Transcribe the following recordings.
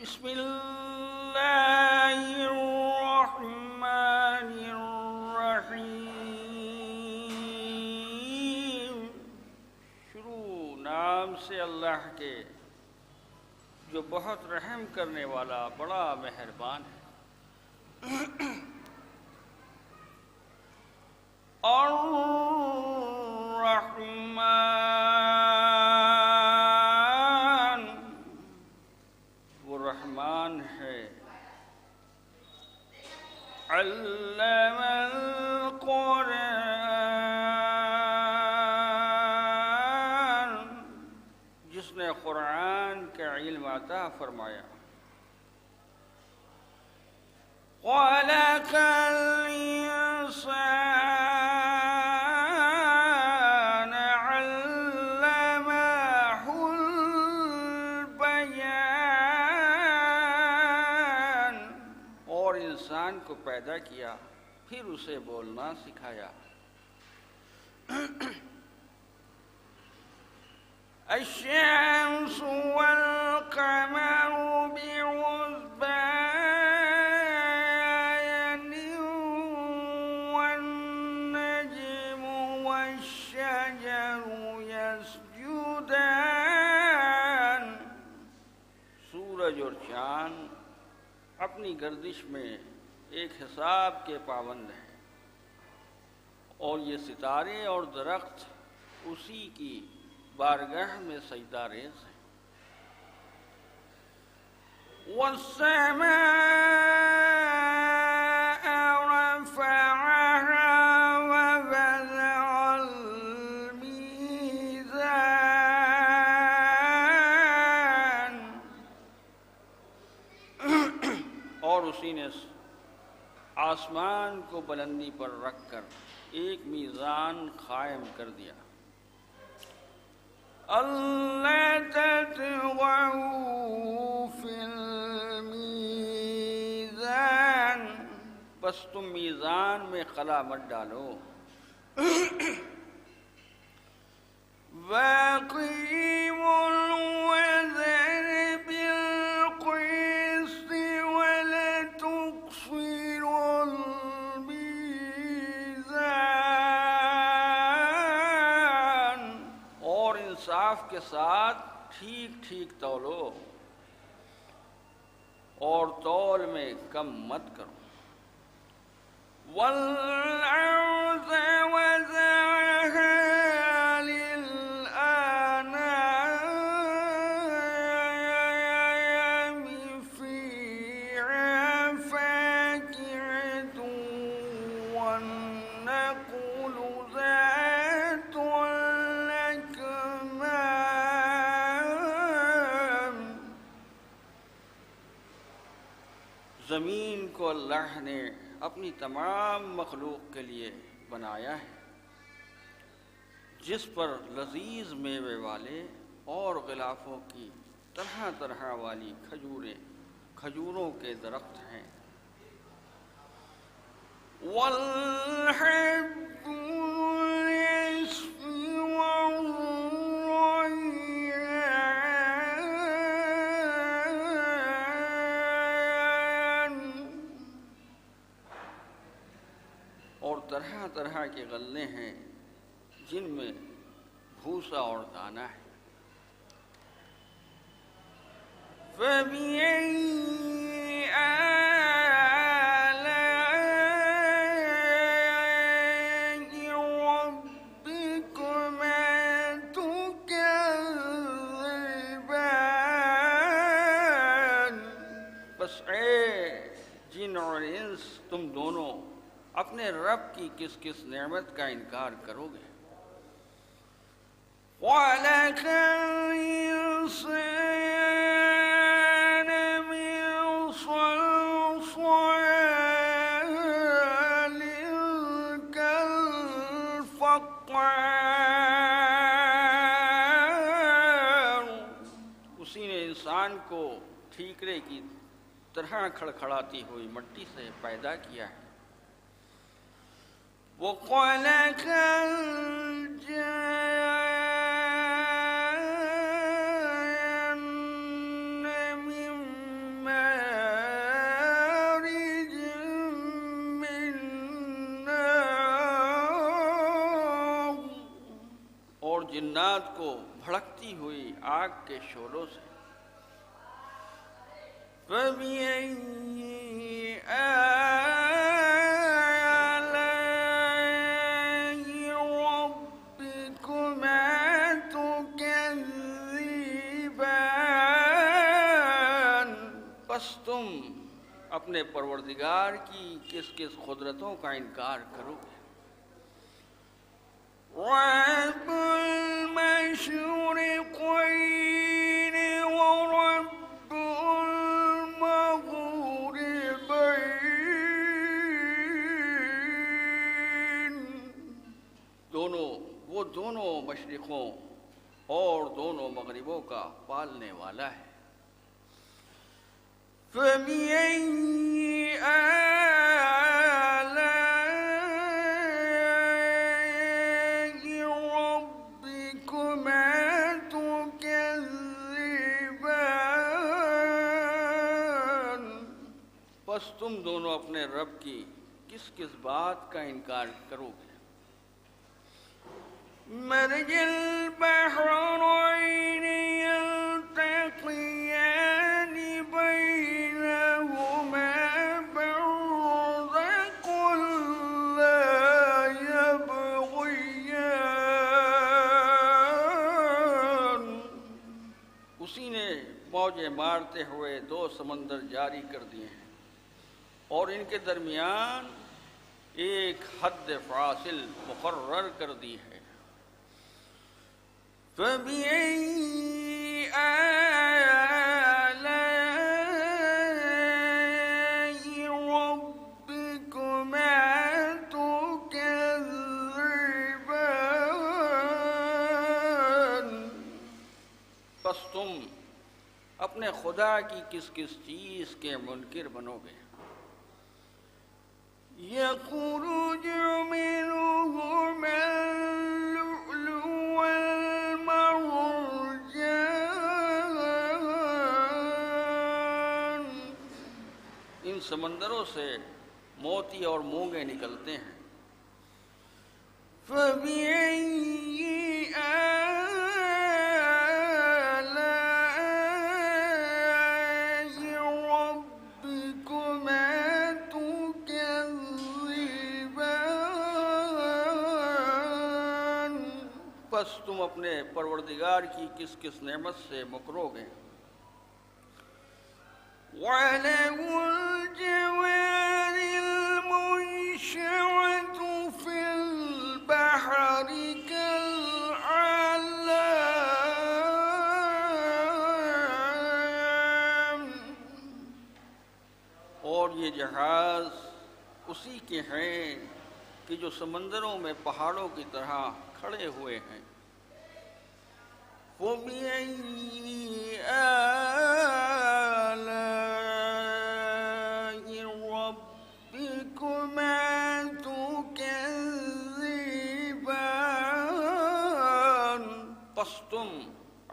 بسم اللہ الرحمن الرحیم۔ شروع نام سے اللہ کے جو بہت رحم کرنے والا بڑا مہربان ہے۔ الرحمن، وہ رحمان ہے۔ علم القرآن، جس نے قرآن کا علم عطا فرمایا۔ خلق الإنسان علمه البيان، اور انسان کو پیدا کیا پھر اسے بولنا سکھایا۔ الشمس والقمر بحسبان والنجم والشجر يسجدان، سورج اور چاند اپنی گردش میں ایک حساب کے پابند ہیں، اور یہ ستارے اور درخت اسی کی بارگاہ میں سجدہ ریز ہیں۔ وَالسَّمَاءَ رَفَعَهَا وَوَضَعَ الْمِيزَانَ، اور اسی نے آسمان کو بلندی پر رکھ کر ایک میزان قائم کر دیا۔ اللہ تطغوا فی المیزان، بس تم میزان میں خلا مت ڈالو۔ وَأَقِیمُوا الْوَزْنَ بِالْقِسْطِ وَلَا تُخْسِرُوا الْمِيزَانَ، اور انصاف کے ساتھ ٹھیک ٹھیک تولو، اور تول میں کم مت کرو۔ وَالْأَرْضَ وَضَعَهَا لِلْأَنَامِ فِيهَا فَاكِهَةٌ وَالنَّخْلُ ذَاتُ الْأَكْمَامِ، زمین کو اللہ نے اپنی تمام مخلوق کے لیے بنایا ہے، جس پر لذیذ میوے والے اور غلافوں کی طرح طرح والی کھجوروں کے درخت ہیں۔ وَالْحَبُّ الْيَسْفِ وَالرَّيْحَانُ، اور طرح طرح کے غلے ہیں جن میں بھوسا اور دانہ ہے۔ فَبِأَيِّ آلَاءِ رَبِّكُمَا تُكَذِّبَانِ، بس اے جن اور انس تم دونوں اپنے رب کی کس کس نعمت کا انکار کرو گے۔ خَلَقَ الْإِنسَانَ مِنْ صَلْصَالٍ كَالْفَخَّارِ، اسی نے انسان کو ٹھیکرے کی طرح کھڑکھڑاتی ہوئی مٹی سے پیدا کیا ہے۔ وَخَلَقَ الْجَانَّ کائنات کو بھڑکتی ہوئی آگ کے شعلوں سے۔ فَبِأَيِّ آلَاءِ رَبِّكُمَا تُكَذِّبَانِ، پس تم اپنے پروردگار کی کس کس قدرتوں کا انکار کرو گے؟ رَبُّ الْمَشْرِقَيْنِ وَرَبُّ الْمَغْرِبَيْنِ، وہ دونوں مشرقوں اور دونوں مغربوں کا پالنے والا ہے۔ فَبِأَيِّ آلَاءِ رَبِّكُمَا تُكَذِّبَانِ، پس تم دونوں اپنے رب کی کس کس بات کا انکار کرو گے؟ مَرَجَ الْبَحْرَيْنِ يَلْتَقِيَانِ بَيْنَهُمَا بَرْزَخٌ لَّا يَبْغِيَانِ، اسی نے موجیں مارتے ہوئے دو سمندر جاری کر دیے ہیں اور ان کے درمیان ایک حد فاصل مقرر کر دی ہے۔ فَبِأَيِّ آلَاءِ رَبِّكُمَا تُكَذِّبَانِ، پس تم اپنے خدا کی کس کس چیز کے منکر بنو گے؟ يَخْرُجُ مِنْهُمَا اللُّؤْلُؤُ وَالْمَرْجَانُ، ان سمندروں سے موتی اور مونگے نکلتے ہیں۔ فَبِأَيِّ آلَاءِ رَبِّكُمَا تُكَذِّبَانِ، پس تم اپنے پروردگار کی کس کس نعمت سے مکرو گے؟ وَلَهُ الْجَوَارِ الْمُنشَآتُ فِي الْبَحْرِ كَالْأَعْلَامِ، اور یہ جہاز اسی کے ہیں کہ جو سمندروں میں پہاڑوں کی طرح کھڑے ہوئے ہیں۔ فَبِأَيِّ آلَاءِ رَبِّكُمَا تُكَذِّبَانِ، پس تم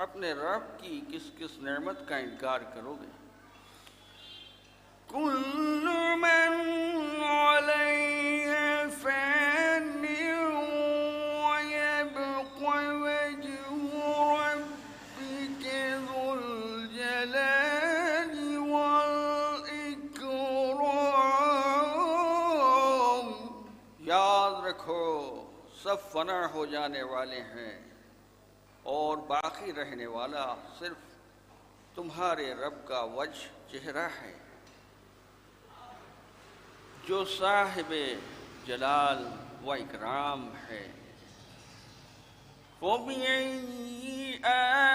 اپنے رب کی کس کس نعمت کا انکار کرو گے؟ كُلُّ مَنْ عَلَيْهَا فَانٍ وَيَبْقَى وَجْهُ رَبِّكَ ذُو الْجَلَالِ وَالْإِكْرَامِ، یاد رکھو سب فنا ہو جانے والے ہیں اور باقی رہنے والا صرف تمہارے رب کا وجہ چہرہ ہے جو صاحب جلال و اکرام ہے۔ فَبِأَيِّ آلَاءِ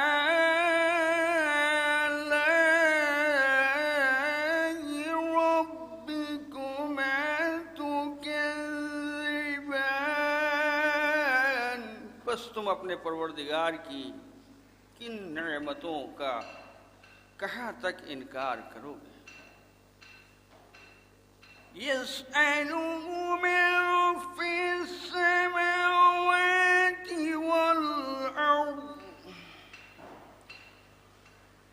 رَبِّكُمَا تُكَذِّبَانِ، بس تم اپنے پروردگار کی کن نعمتوں کا کہاں تک انکار کرو گے؟ يَسْأَلُهُ مَن فِي السَّمَاوَاتِ وَالْأَرْضِ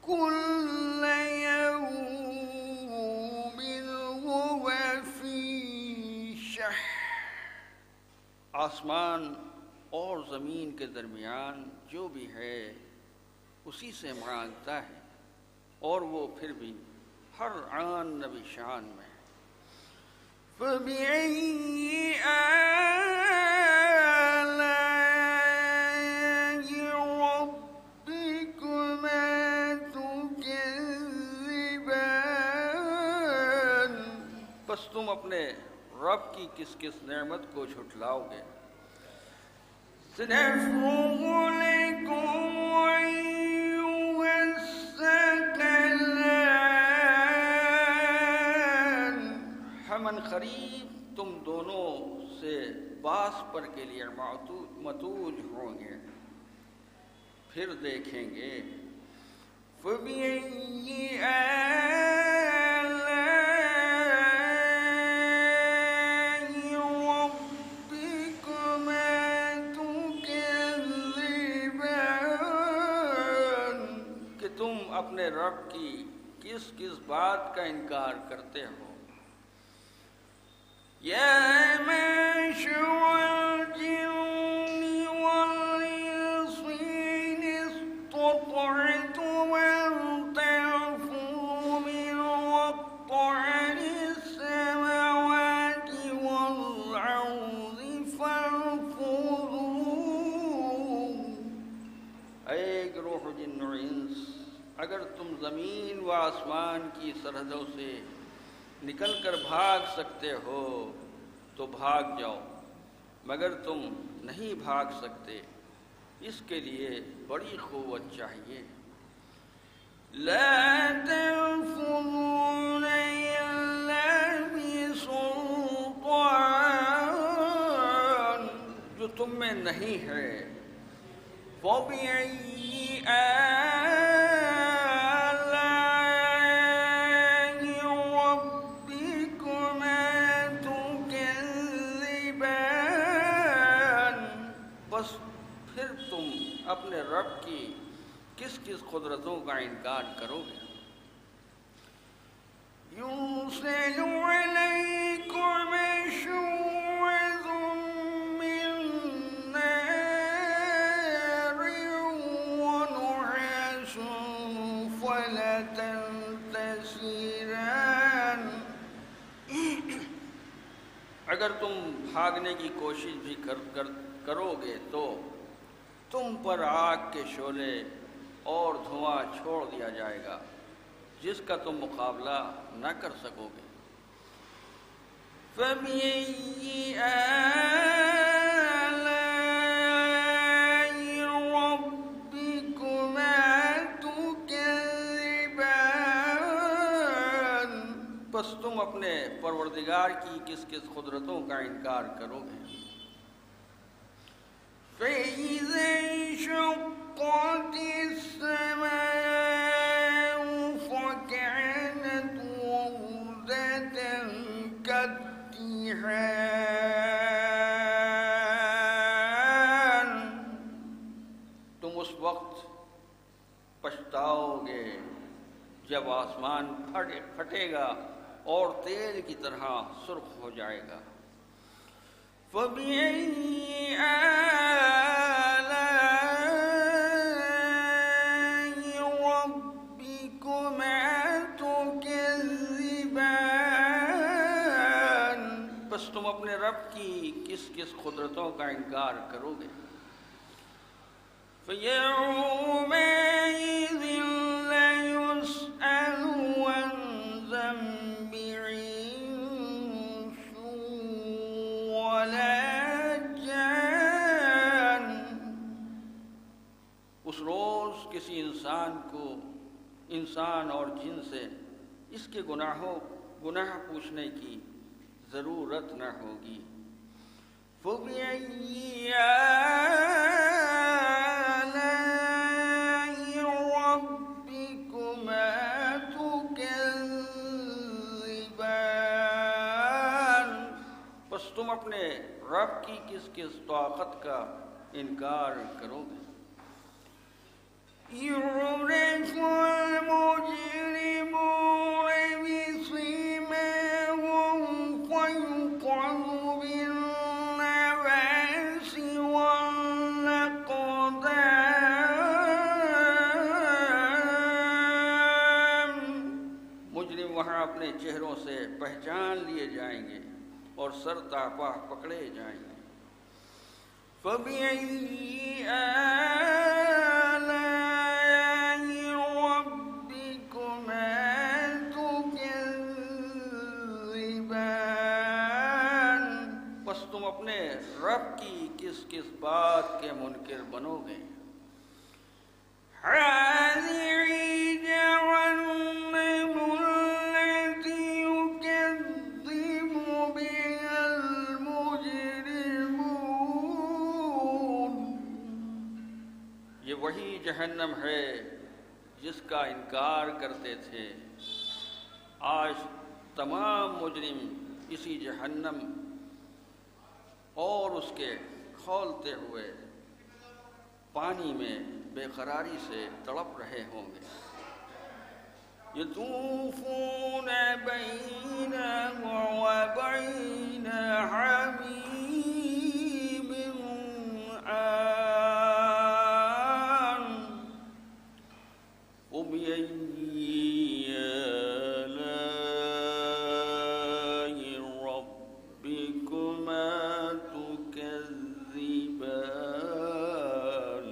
كُلَّ يَوْمٍ هُوَ فِي شَأْنٍ، آسمان اور زمین کے درمیان جو بھی ہے اسی سے مانگتا ہے، اور وہ پھر بھی ہر آن نبی شان میں۔ فَبِأَيِّ آلَاءِ رَبِّكُمَا تُكَذِّبَانِ، بس تم اپنے رب کی کس کس نعمت کو جھٹلاؤ گے۔ سَنَفْرُغُ لَكُمْ أَيُّهَ الثَّقَلَانِ، ہمن قریب تم دونوں سے باس پر کے لیے متوج ہوں گے، پھر دیکھیں گے۔ فَبِأَيِّ آلَاءِ رَبِّكُمَا تُكَذِّبَانِ، کہ تم اپنے رب کی کس کس بات کا انکار کرتے ہو۔ یا معشر الجن والانس ان استطعتم ان تنفذوا من اقطار السماوات والارض فانفذوا، اے گروہ جن و انس، اگر تم زمین و آسمان کی سرحدوں سے نکل کر بھاگ سکتے ہو تو بھاگ جاؤ، مگر تم نہیں بھاگ سکتے، اس کے لیے بڑی قوت چاہیے۔ لا تنفذون الا بسلطان، جو تم میں نہیں ہے۔ فَبِأَيِّ آلَاءِ رَبِّكُمَا تُكَذِّبَانِ، بس پھر تم اپنے رب کی کس کس قدرتوں کا انکار کرو گے۔ يُرْسِلُ عَلَيْكُمْ شُوَاظٌ مِّن نَّارٍ وَنُحَاسٌ فَلَا تَنتَصِرَانِ، اگر تم بھاگنے کی کوشش بھی کرو گے تو تم پر آگ کے شعلے اور دھواں چھوڑ دیا جائے گا جس کا تم مقابلہ نہ کر سکو گے۔ فَبِأَيِّ آلَاءِ رَبِّكُمَا تُكَذِّبَانِ، بس تم اپنے پروردگار کی کس کس قدرتوں کا انکار کرو گے۔ فَإِذَا انشَقَّتِ السَّمَاءُ فَكَانَتْ وَرْدَةً كَالدِّهَانِ، تم اس وقت پچھتاؤ گے جب آسمان پھٹے گا اور تیل کی طرح سرخ ہو جائے گا۔ فَبِأَيِّ آلَاءِ رَبِّكُمَا تُكَذِّبَانِ، بس تم اپنے رب کی کس کس قدرتوں کا انکار کرو گے۔ فَيَوْمَئِذٍ لَا يُسْأَلُ عَنْ ذَنبِهِ إِنسٌ وَلَا جَانٌ، اس روز کسی انسان اور جن سے اس کے گناہ پوچھنے کی ضرورت نہ ہوگی۔ فَبِأَيِّ آلَاءِ رَبِّكُمَا تُكَذِّبَانِ، بس تم اپنے رب کی کس کس طاقت کا انکار کرو گے۔ يُعْرَفُ الْمُجْرِمُونَ بِسِيمَاهُمْ فَيُؤْخَذُ بِالنَّوَاصِي وہاں اپنے چہروں سے پہچان لیے جائیں گے اور سر تاپا پکڑے جائیں گے۔ فَبِأَيِّ آلَاءِ رَبِّكُمَا تُكَذِّبَانِ، بس تم اپنے رب کی کس کس بات کے منکر بنو گے۔ وہی جہنم ہے جس کا انکار کرتے تھے، آج تمام مجرم اسی جہنم اور اس کے کھولتے ہوئے پانی میں بے قراری سے تڑپ رہے ہوں گے۔ یطوفون بینہم وبین حمیم آن فَبِأَيِّ آلَاءِ رَبِّكُمَا تُكَذِّبَانِ،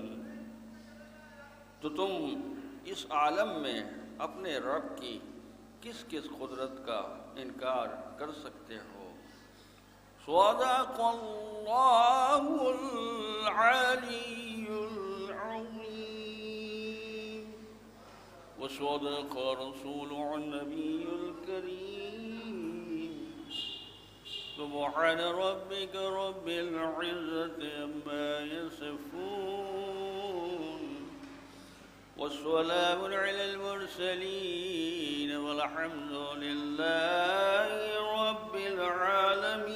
تو تم اس عالم میں اپنے رب کی کس کس قدرت کا انکار کر سکتے ہو۔ صدق اللہ العلی العظیم وصدق رسولہ النبی الکریم۔ سبحان ربک رب العزة عما يصفون والسلام على المرسلين والحمد لله رب العالمين۔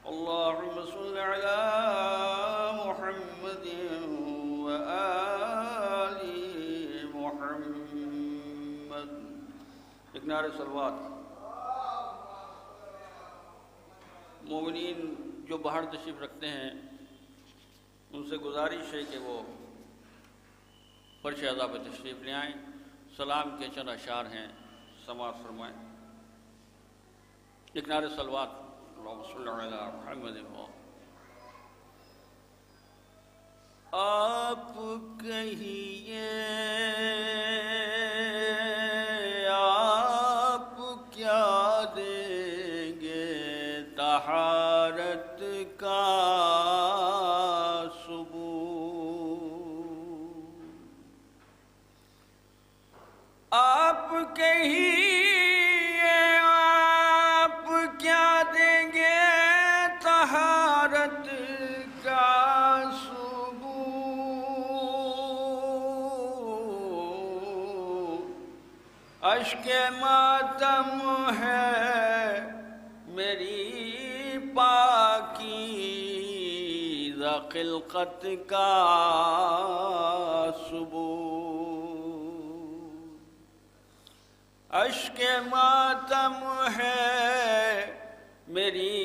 اللهم صل على محمد وآل محمد۔ ایک نعرہ صلوات۔ مومنین جو باہر تشریف رکھتے ہیں ان سے گزارش ہے کہ وہ فرش اعضاء پہ تشریف لے آئیں، سلام کے چند اشعار ہیں سماعت فرمائیں۔ ایک نعرہ صلوات۔ اللہم صلی علی محمد۔ آپ کہیے آپ کیا دیں گے طہارت کا آپ کہیے آپ کیا دیں گے طہارت کا ثبوت، اشک ماتم ہے میری پاکیزہ خلقت کا ثبوت، اشک ماتم ہے میری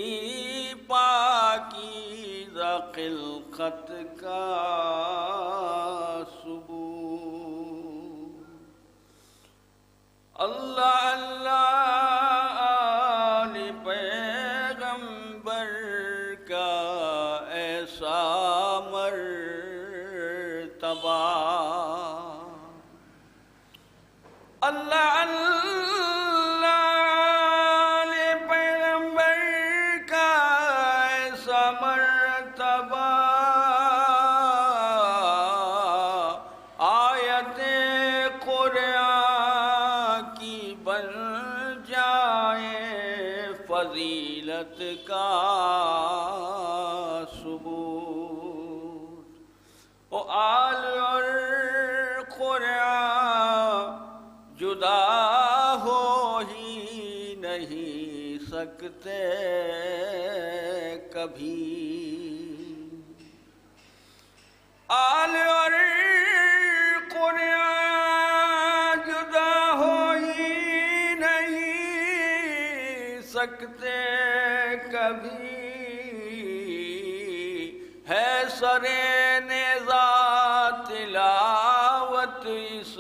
پاکیزہ خلقت کا ثبوت۔ اللہ اللہ آل پیغمبر کا ایسا مرتبہ، اللہ اللہ پیغمبر کا ایسا مرتبہ، آیت قرآن کی بن جائے فضیلت کا ثبوت۔ او آل اور قرآن جدا ہو ہی نہیں سکتے کبھی، آل اور قرآن جدا ہو ہی نہیں سکتے کبھی، ہے سرے نیزہ تلاوت اس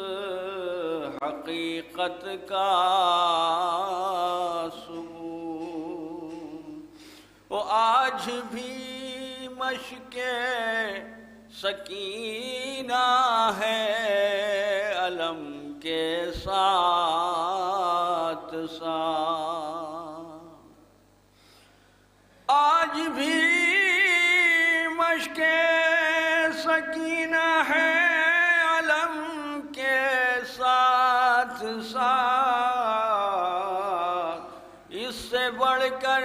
حقیقت کا ثبوت، وہ آج بھی مشق سکینہ ہے علم کے ساتھ ساتھ، آج بھی مشق سکینہ ہے علم کے ساتھ ساتھ، اس سے بڑھ کر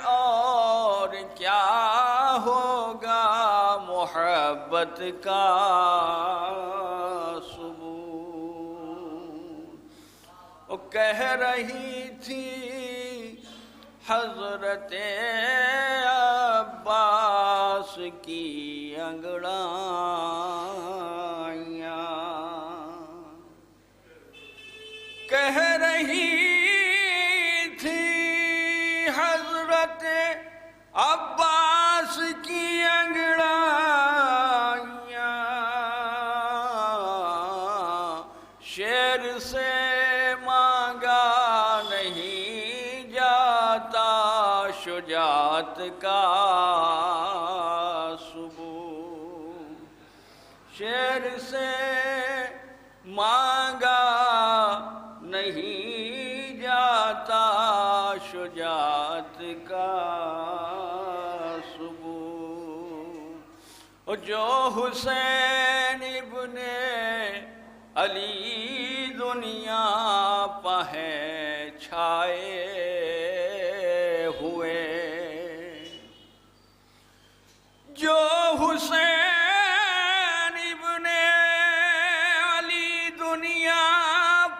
اور کیا ہوگا محبت کا ثبوت۔ وہ کہہ رہی تھی حضرت عباس کی انگڑائیاں، کہہ رہی تھی حضرت عباس کی انگڑائیاں، شیر سے مانگا نہیں جاتا شجاعت کا ثبوت، شیر سے مانگا نہیں جاتا شجاعت کا ثبوت، جو حسین ابن علی دنیا پہ ہے چھائے ہوئے، جو حسین ابن علی دنیا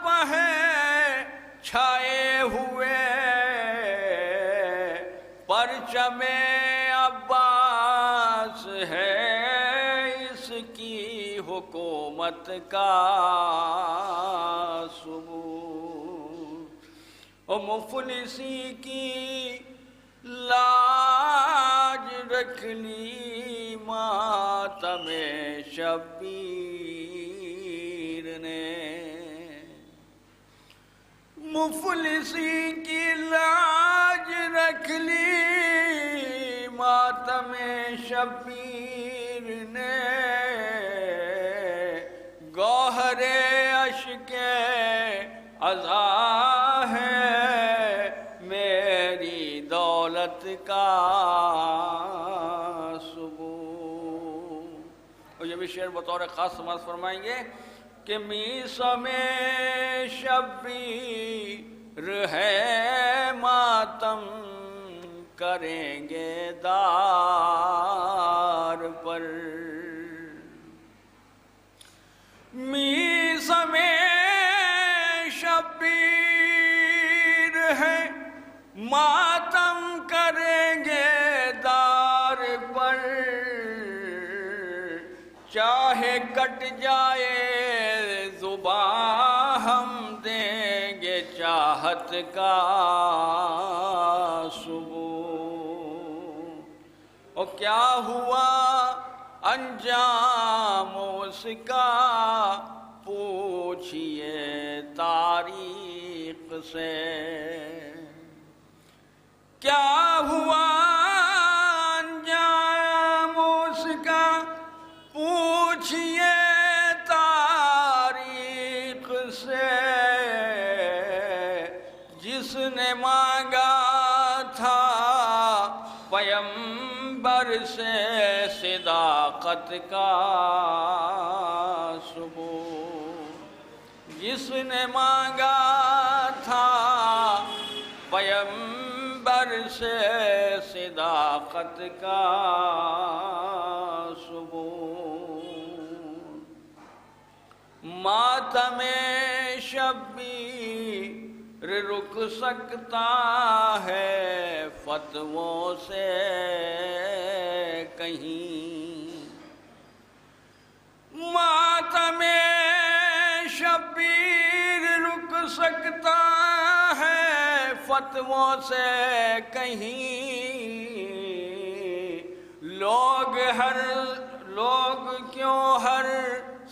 پہ ہے چھائے ہوئے، پرچم عباس ہے اس کی حکومت کا ثبوت، وہ مفلسی کی لاج رکھ لی ماتم شبیر نے، مفلسی کی لاج رکھ لی ماتم شبیر نے، گوہر اشک عزا ہے میری دولت کا ثبوت۔ اور یہ بھی شعر بطور خاص سماعت فرمائیں گے کہ میثم شبیر ہے ماتم کریں گے دار پر، میثم شبیر ہے ماتم کریں گے دار پر، چاہے کٹ جائے زباں ہم دیں گے چاہت کا ثبوت، اور کیا ہوا انجام اس کا پوچھئے تاریخ سے، کیا ہوا انجام اس کا پوچھئے تاریخ سے، جس نے مانگا تھا پیمبر سے صداقت کا ثبوت، جس نے مانگا تھا پیمبر سے صداقت کا ثبوت، ماتم شبیر رک سکتا ہے فتووں سے کہیں، ماتم شبیر رک سکتا ہے فتووں سے کہیں، لوگ کیوں ہر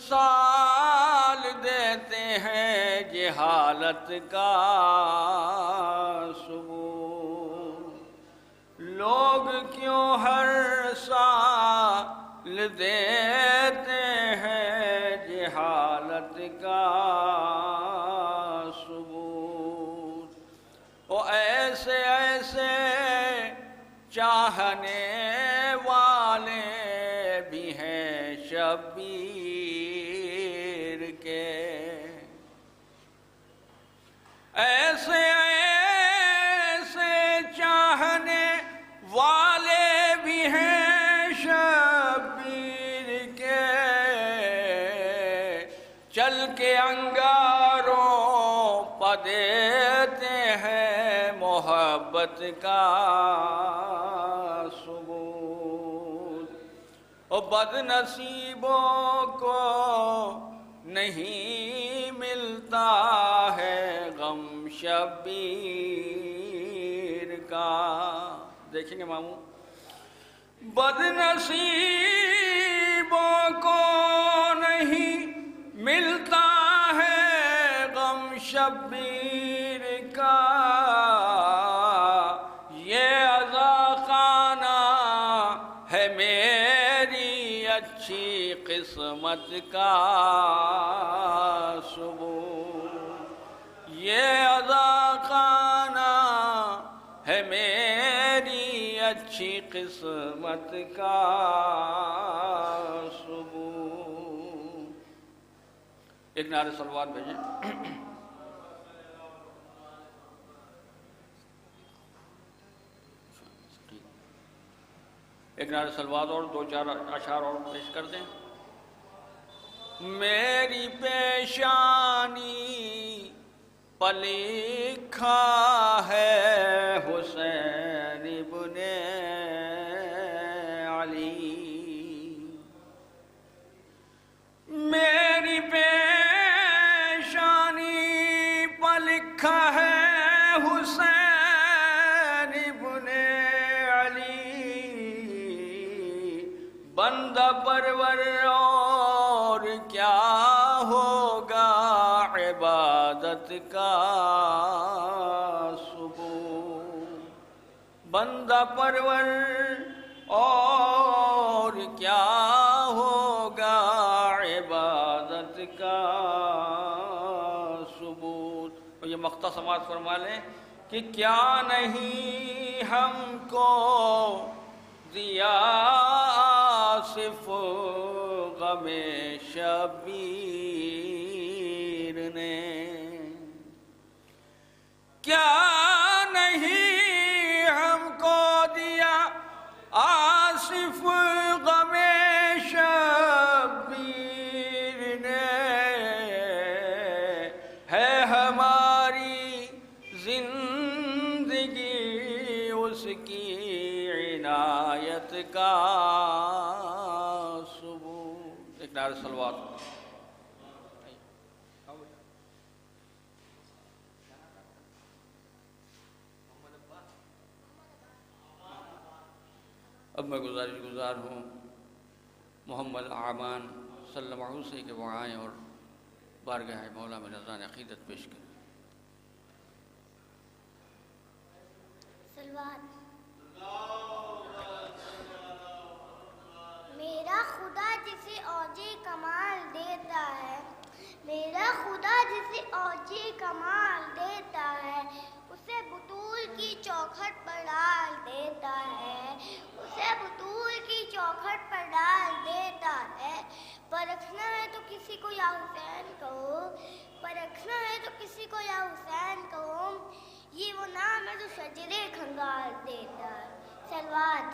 سال دیتے ہیں جہالت کا ثبوت، لوگ کیوں ہر سال دیتے ہیں جہالت کا ثبوت، او ایسے ایسے چاہنے والے بھی ہیں شبیر کے، ایسے ایسے چاہنے والے بھی ہیں شبیر کے، چل کے انگاروں پا دیتے ہیں محبت کا ثبوت، اور بد نصیبوں کو نہیں ملتا ہے غم شبیر کا۔ دیکھیں گے ماموں، بد نصیبوں کو نہیں ملتا ہے غم شبیر کا، یہ عزا خانہ ہے میری اچھی قسمت کا ثبوت، یہ عزا خانہ ہے میری اچھی قسمت کا ثبوت۔ ایک نعرہ صلوات بھیجیں۔ ایک نعرہ صلوات اور دو چار اشعار اور پیش کر دیں۔ میری پیشانی پر لکھا ہے حسین ابن علی، میری پیشانی پر لکھا ہے حسین ابن علی، بندہ پرور اور کیا ہوگا عبادت کا ثبوت، بندہ پرور اور کیا ہوگا عبادت کا ثبوت۔ اور یہ مقطع سماعت فرما لیں کہ کیا نہیں ہم کو دیا آصف غم شبیر نے، کیا نہیں ہم کو دیا آصف غم شبیر نے، ہے ہماری زندگی اس کی عنایت کا ثبوت۔ ایک نعرہ صلوات۔ اب میں گزار ہوں محمد اعمان صلی اللہ علیہ وسلم کے وہ آئیں اور بارگاہ مولا میں نذران عقیدت پیش کریں۔ صلوات۔ میرا خدا جسے اوجِ کمال دیتا ہے، میرا خدا جسے اوجِ کمال دیتا ہے، اسے بطول کی چوکھٹ پر ڈال دیتا ہے، اسے بطول کی چوکھٹ پر ڈال دیتا ہے۔ پرکھنا ہے تو کسی کو یا حسین کہو، پرکھنا ہے تو کسی کو یا حسین کہو، یہ وہ نام ہے جو شجرے کھنگال دیتا ہے۔ صلوات۔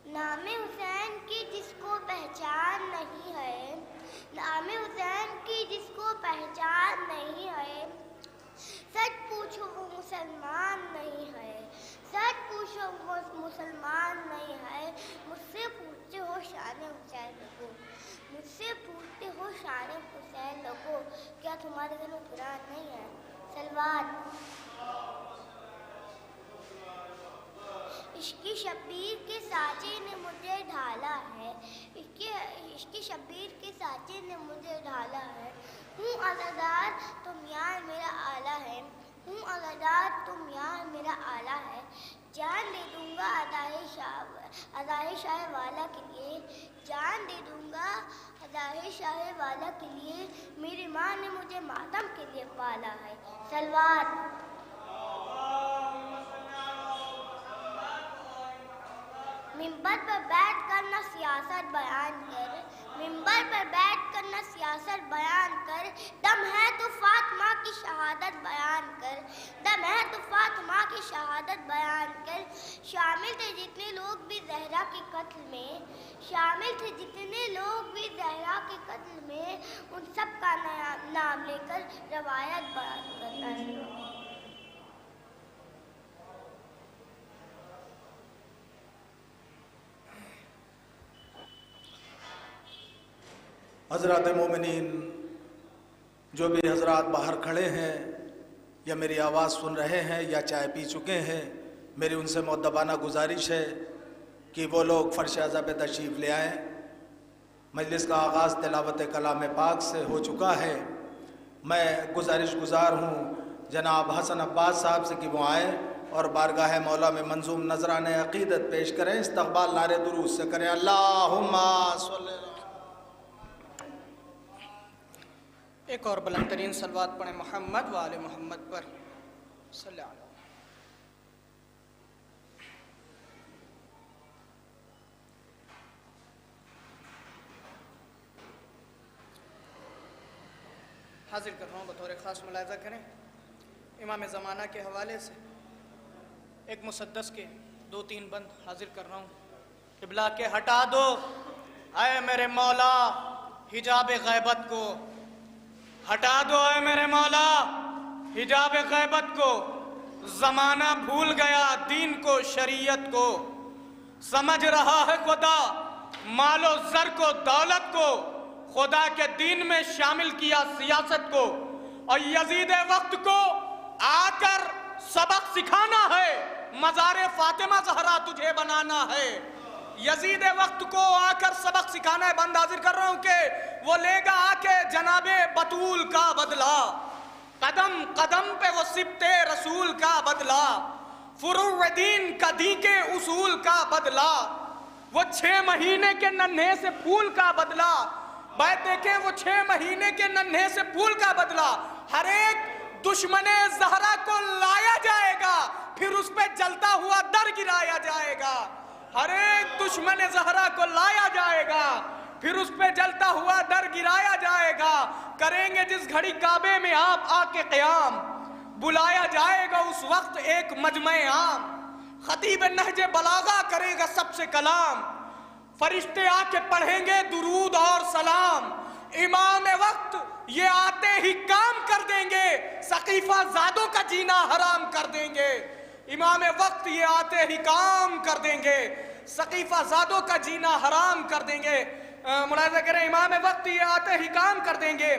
نام حسین کی جس کو پہچان نہیں ہے، نام حسین کی جس کو پہچان نہیں ہے، سچ پوچھو وہ مسلمان نہیں ہے، سچ پوچھو وہ مسلمان نہیں ہے۔ مجھ سے پوچھتے ہو شان حسین لوگو، مجھ سے پوچھتے ہو شان حسین لوگو، کیا تمہارے دل میں قرآن نہیں ہے؟ صلوات۔ عشق شبیر کے سانچے نے مجھے ڈھالا ہے، عشق شبیر کے سانچے نے مجھے ڈھالا ہے۔ ہوں عزادار تم یار میرا آلہ ہے، ہوں عزادار تم یار میرا آلہ ہے۔ جان دے دوں گا ادائے شاہ والا کے لیے، جان دے دوں گا ادائے شاہ والا کے لیے، میری ماں نے مجھے ماتم کے لیے پالا ہے۔ سلوات۔ ممبر پر بیٹھ کر نہ سیاست بیان کر، ممبر پر بیٹھ کر نہ سیاست بیان کر، دم ہے تو فاطمہ کی شہادت بیان کر، دم ہے تو فاطمہ کی شہادت بیان کر۔ شامل تھے جتنے لوگ بھی زہرا کے قتل میں، شامل تھے جتنے لوگ بھی زہرا کے قتل میں، ان سب کا نام لے کر روایت بیان کرتا ہے۔ حضرات مومنین، جو بھی حضرات باہر کھڑے ہیں یا میری آواز سن رہے ہیں یا چائے پی چکے ہیں، میری ان سے مؤدبانہ گزارش ہے کہ وہ لوگ فرش اعظم پہ تشریف لے آئیں۔ مجلس کا آغاز تلاوت کلام پاک سے ہو چکا ہے۔ میں گزارش گزار ہوں جناب حسن عباس صاحب سے کہ وہ آئیں اور بارگاہ مولا میں منظوم نذرانِ عقیدت پیش کریں، استقبال نعرے درود سے کریں۔ اللہم صلی اللہ۔ ایک اور بلند ترین صلوات پڑھیں محمد و آل محمد پر صلی اللہ علیہ وسلم۔ حاضر کر رہا ہوں، بطور خاص ملاحظہ کریں، امام زمانہ کے حوالے سے ایک مسدس کے 2-3 بند حاضر کر رہا ہوں۔ قبلہ کے ہٹا دو اے میرے مولا حجاب غیبت کو، ہٹا دو اے میرے مولا حجاب غیبت کو، زمانہ بھول گیا دین کو شریعت کو، سمجھ رہا ہے خدا مال و زر کو دولت کو، خدا کے دین میں شامل کیا سیاست کو، اور یزید وقت کو آ کر سبق سکھانا ہے، مزار فاطمہ زہرا تجھے بنانا ہے۔ یزید وقت کو آ کر سبق سکھانا ہے۔ بند حاضر کر رہا ہوں کہ وہ لے گا آ کے جناب بطول کا بدلہ، قدم قدم پہ وہ سبت رسول کا بدلہ، فروع دین کا دین کے اصول کا بدلہ، وہ 6 مہینے کے ننھے سے پھول کا بدلہ۔ بات دیکھیں، وہ 6 مہینے کے ننھے سے پھول کا بدلہ، ہر ایک دشمن زہرا کو لایا جائے گا، پھر اس پہ جلتا ہوا در گرایا جائے گا۔ ہر ایک دشمن زہرا کو لایا جائے گا، پھر اس پہ جلتا ہوا در گرایا جائے گا۔ کریں گے جس گھڑی کعبے میں آپ آ کے قیام، بلایا جائے گا اس وقت ایک مجمع عام، خطیب نہج بلاغہ کرے گا سب سے کلام، فرشتے آ کے پڑھیں گے درود اور سلام۔ امام وقت یہ آتے ہی کام کر دیں گے، سقیفہ زادوں کا جینا حرام کر دیں گے۔ امام وقت یہ آتے ہی کام کر دیں گے، سقیفہ زادوں کا جینا حرام کر دیں گے۔ ملاحظہ کریں، امام وقت یہ آتے ہی کام کر دیں گے،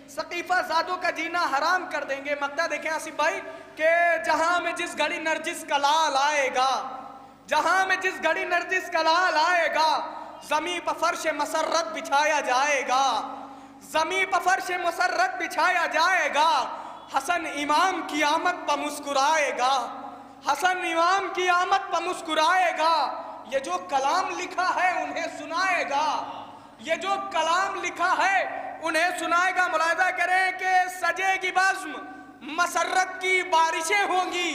سقیفہ زادوں کا جینا حرام کر دیں گے۔ مقطع دیکھیں آصف بھائی کہ جہاں میں جس گھڑی نرجس کا لال آئے گا، جہاں میں جس گھڑی نرجس کا لال آئے گا، زمین پر فرش مسرت بچھایا جائے گا، زمین پر فرش مسرت بچھایا جائے گا۔ حسن امام کی آمد پر مسکرائے گا، حسن امام کی آمد پر مسکرائے گا۔ یہ جو کلام لکھا ہے انہیں سنائے گا، یہ جو کلام لکھا ہے انہیں سنائے گا۔ ملاحظہ کریں کہ سجے گی بزم مسرت کی بارشیں ہوں گی،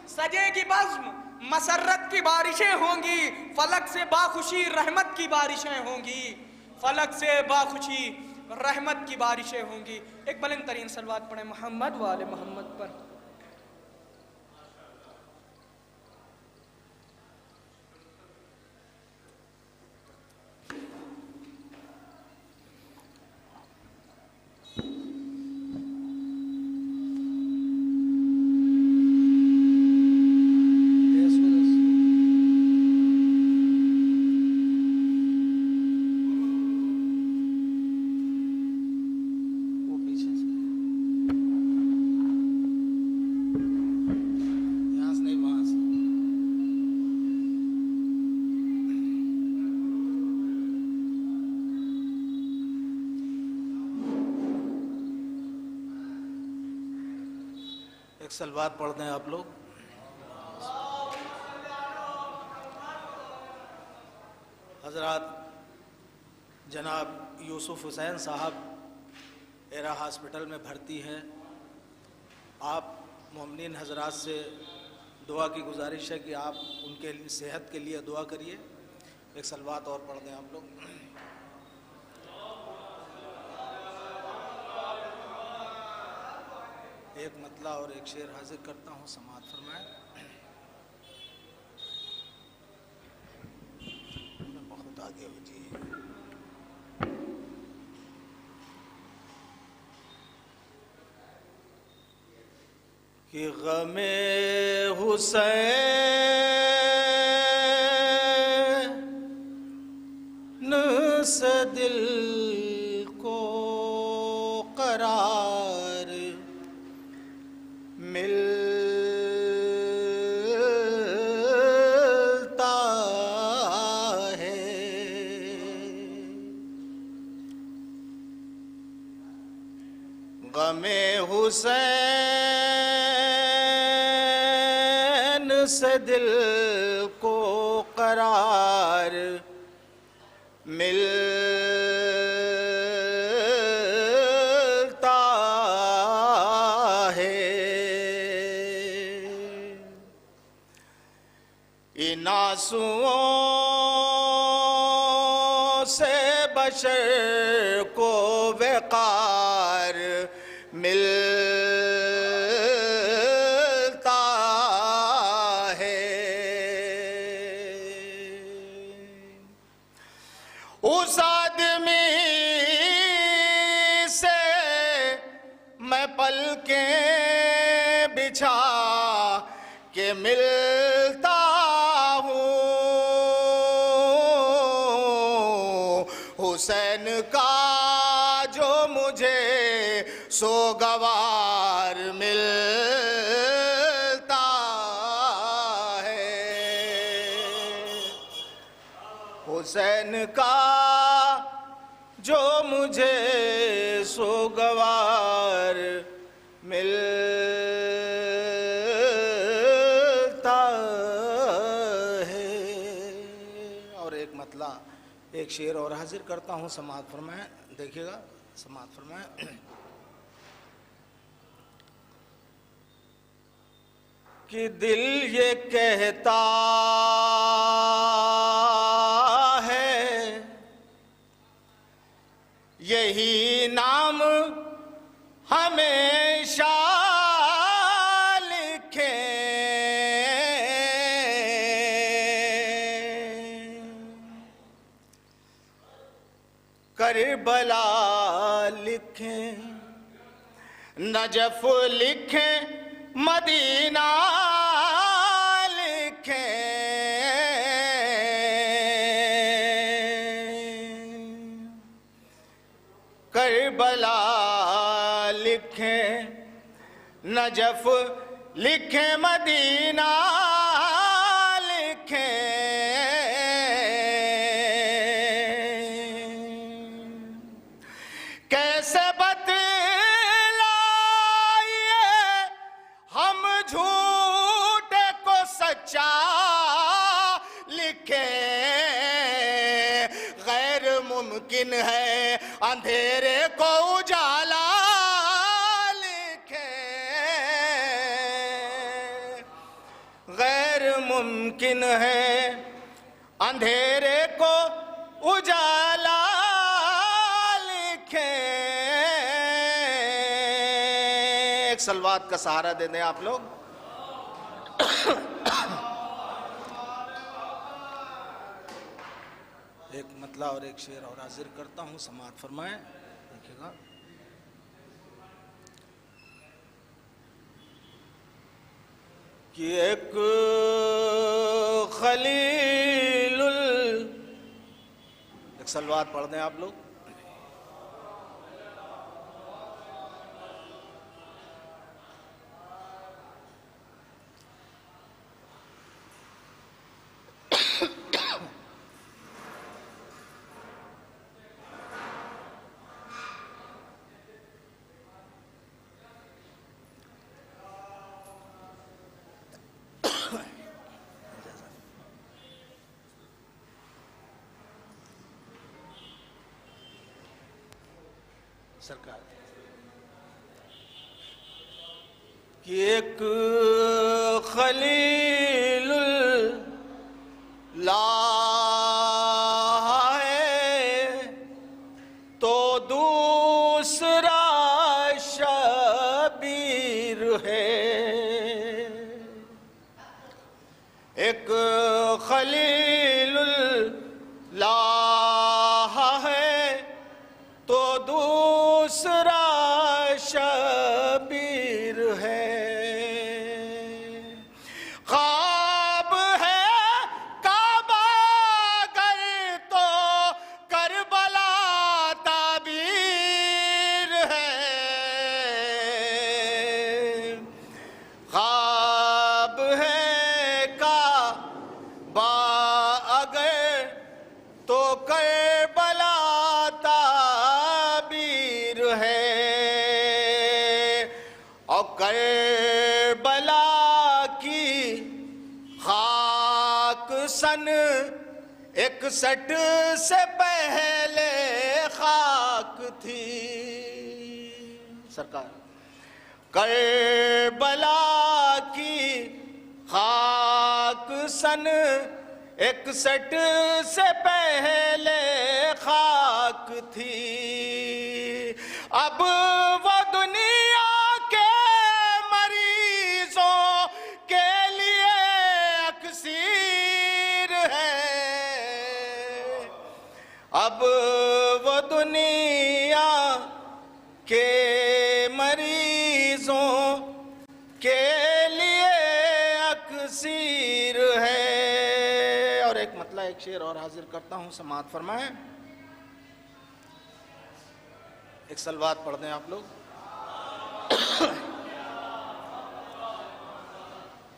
سجے گی بزم مسرت کی بارشیں ہوں گی، فلک سے باخوشی رحمت کی بارشیں ہوں گی، فلک سے باخوشی رحمت کی بارشیں ہوں گی۔ ایک بلند ترین صلوات پڑھیں محمد و آل محمد پر۔ ایک سلوات پڑھ دیں آپ لوگ. حضرات جناب یوسف حسین صاحب ایرا ہاسپٹل میں بھرتی ہیں. آپ مومنین حضرات سے دعا کی گزارش ہے کہ آپ ان کے صحت کے لیے دعا کریے. ایک سلوات اور پڑھ دیں آپ لوگ. ایک مطلع اور ایک شعر حاضر کرتا ہوں، سماعت فرمائیں. بہت آگے ہو جی. کہ غم حسین سے دل کو قرار ملتا ہے. غم حسین سے دل کو قرار ملتا ہے. ان آنسوؤں سے بشر کو وقار ملتا ہے. اس آدمی سے میں پلکیں بچھا کے ملتا ہوں. حسین کا جو مجھے سوگوار ملتا ہے. حسین کا جو مجھے سوگوار ملتا ہے. اور ایک مطلع ایک شعر اور حاضر کرتا ہوں، سماعت فرمائیں. دیکھیے گا، سماعت فرمائیں. کہ دل یہ کہتا ہے یہی نام ہمیشہ لکھیں. کربلا لکھیں، نجف لکھیں، مدینہ لکھیں. کربلا لکھیں، نجف لکھیں، مدینہ لکھیں. کیسے بتلائیے ہم جھوٹے کو سچا لکھیں. غیر ممکن ہے اندھیرے کو اجالا لکھیں. غیر ممکن ہے اندھیرے کو اجالا لکھیں. ایک سلوات کا سہارا دے دیں آپ لوگ. ایک مطلع اور ایک شعر اور حاضر کرتا ہوں، سماعت فرمائیں. دیکھیے گا. کہ ایک خلیل ایک سلوات پڑھ دیں آپ لوگ. سرکار کہ ایک خلیل اللہ ہے تو دوسرا شبیر ہے، ایک خلیل اللہ ہے تو دوسرا شبیر ہے، خواب ہے کعبہ گر تو کربلا تعبیر ہے، خواب ہے کعبہ اگر تو کربلا تعبیر ہے، اور کربلا کی خاک سن 61 سے پہلے خاک تھی سرکار، کربلا کی خاک سن 61 سے پہلے خاک تھی، اب وہ دنیا کے مریضوں کے لیے اکسیر ہے، اب وہ دنیا کے مریضوں کے لیے اکسیر ہے۔ اور ایک مطلع ایک شعر اور حاضر کرتا ہوں، سماعت فرمائیں، ایک سلوات پڑھ دیں آپ لوگ،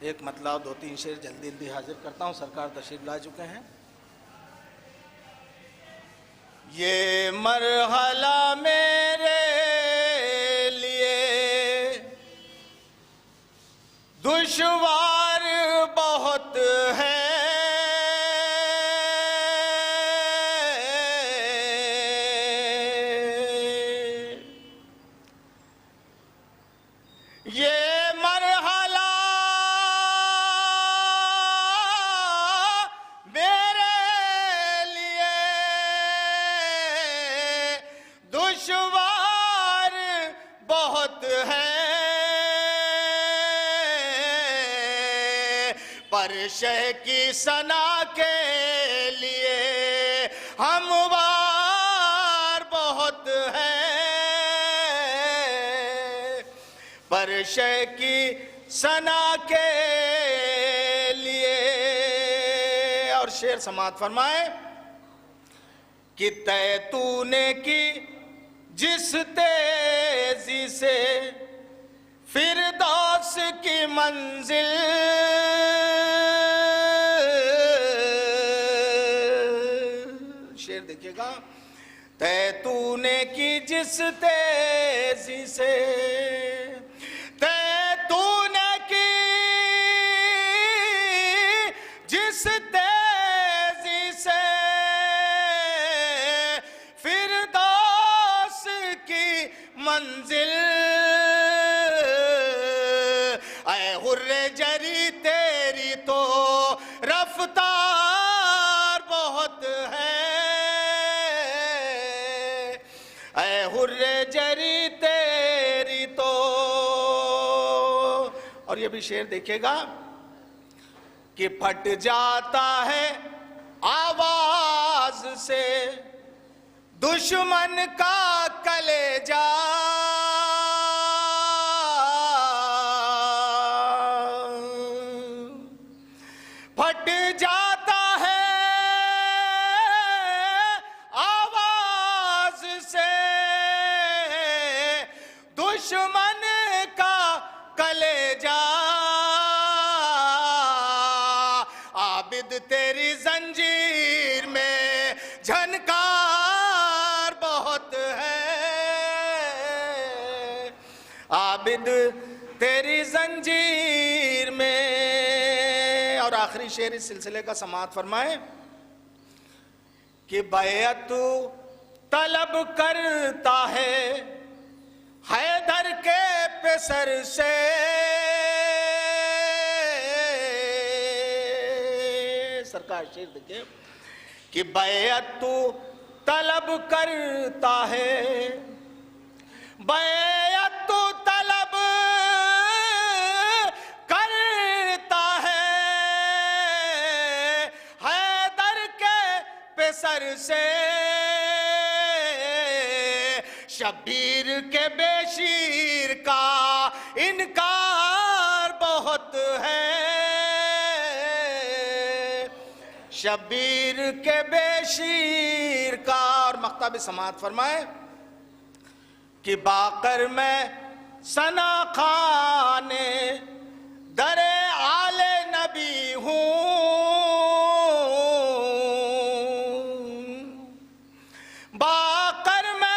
ایک مطلع 2-3 شعر جلدی جلدی حاضر کرتا ہوں، سرکار تشریف لا چکے ہیں۔ یہ مرحلہ میرے لیے دشوار بہت ہے، یہ مرحلہ میرے لیے دشوار بہت ہے، پر شہ کی ثنا کے لیے ہموار بہت ہے، پر شہ کی ثنا کے لیے۔ اور شعر سماعت فرمائے کہ طے تو نے کی جس تیزی سے فردوس کی منزل، شعر دیکھیے گا، طے تو نے کی جس تیزی سے، طے تو نے کی جس تیزی سے فردوس کی منزل، اے حر جری تیری تو رفتار بہت ہے، اے حر جری تیری تو۔ اور یہ بھی شعر دیکھے گا کہ پھٹ جاتا ہے آواز سے دشمن کا کلیجہ، پھٹ جاتا ہے آواز سے دشمن کا کلیجہ، عابد تیری زنجیر میں جھنکار بہت ہے، عابد تیری زنجیر میں۔ اور آخری شعر اس سلسلے کا سماعت فرمائیں کہ بیعت طلب کرتا ہے پہ سر سے سرکار شیر دیکھیں کہ بیعت تو طلب کرتا ہے، بیعت تو طلب کرتا ہے، حیدر کے پہ سر سے شبیر کے بے شیر کا انکار بہت ہے، شبیر کے بے شیر کا۔ اور مقطع بھی سماعت فرمائے کہ باقر میں ثنا خان در آل نبی ہوں، باقر میں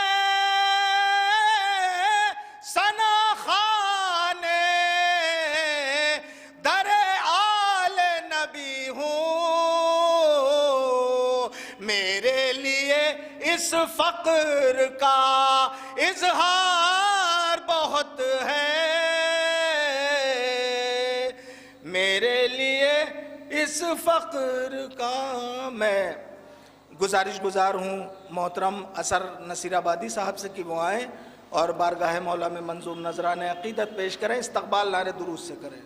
ثنا خان در آل نبی ہوں، میرے لیے اس فقر کا اظہار بہت ہے، میرے لیے اس فقر کا۔ میں گزارش گزار ہوں محترم اثر نصیر آبادی صاحب سے کہ وہ آئیں اور بارگاہ مولا میں منظوم نذران عقیدت پیش کریں، استقبال نعرہ درود سے کریں۔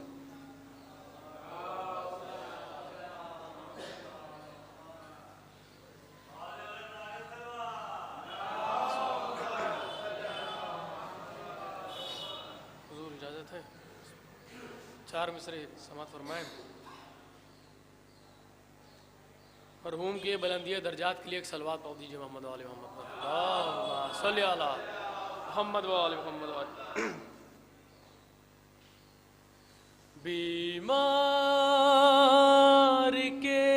حضور اجازت ہے 4 مصرے سماعت فرمائیں۔ مرحوم کے بلندی درجات کے لیے ایک صلوات پڑھ دیجیے محمد و آل محمد، اللہم صلی علی محمد و آل محمد۔ بیمار کے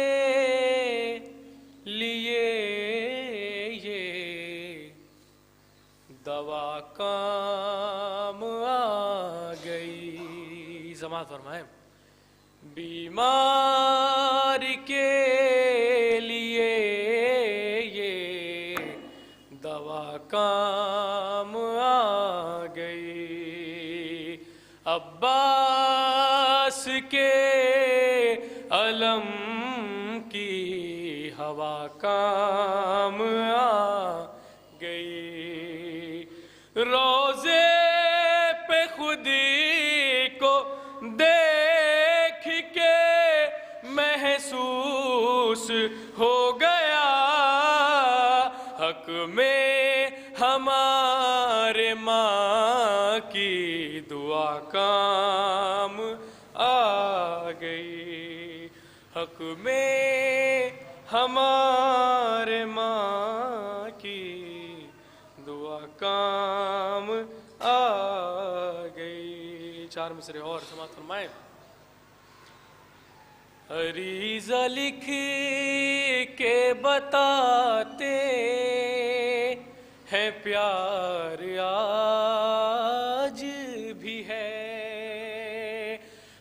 لیے یہ دوا کام آ گئی، سماعت فرمائیں۔ بیمار کے لیے یہ دوا کام آ گئی، عباس کے علم کی ہوا کام آ گئی، روزے پہ خودی کو دیکھ کے محسوس ہو گیا، حق میں ہمارے ماں کی دعا کام آ گئی، حق میں ہمارے ماں کی دعا کام آ گئی۔ 4 مصرے اور سماعت فرمائیں۔ عریضہ لکھ کے بتاتے ہیں پیار آج بھی ہے،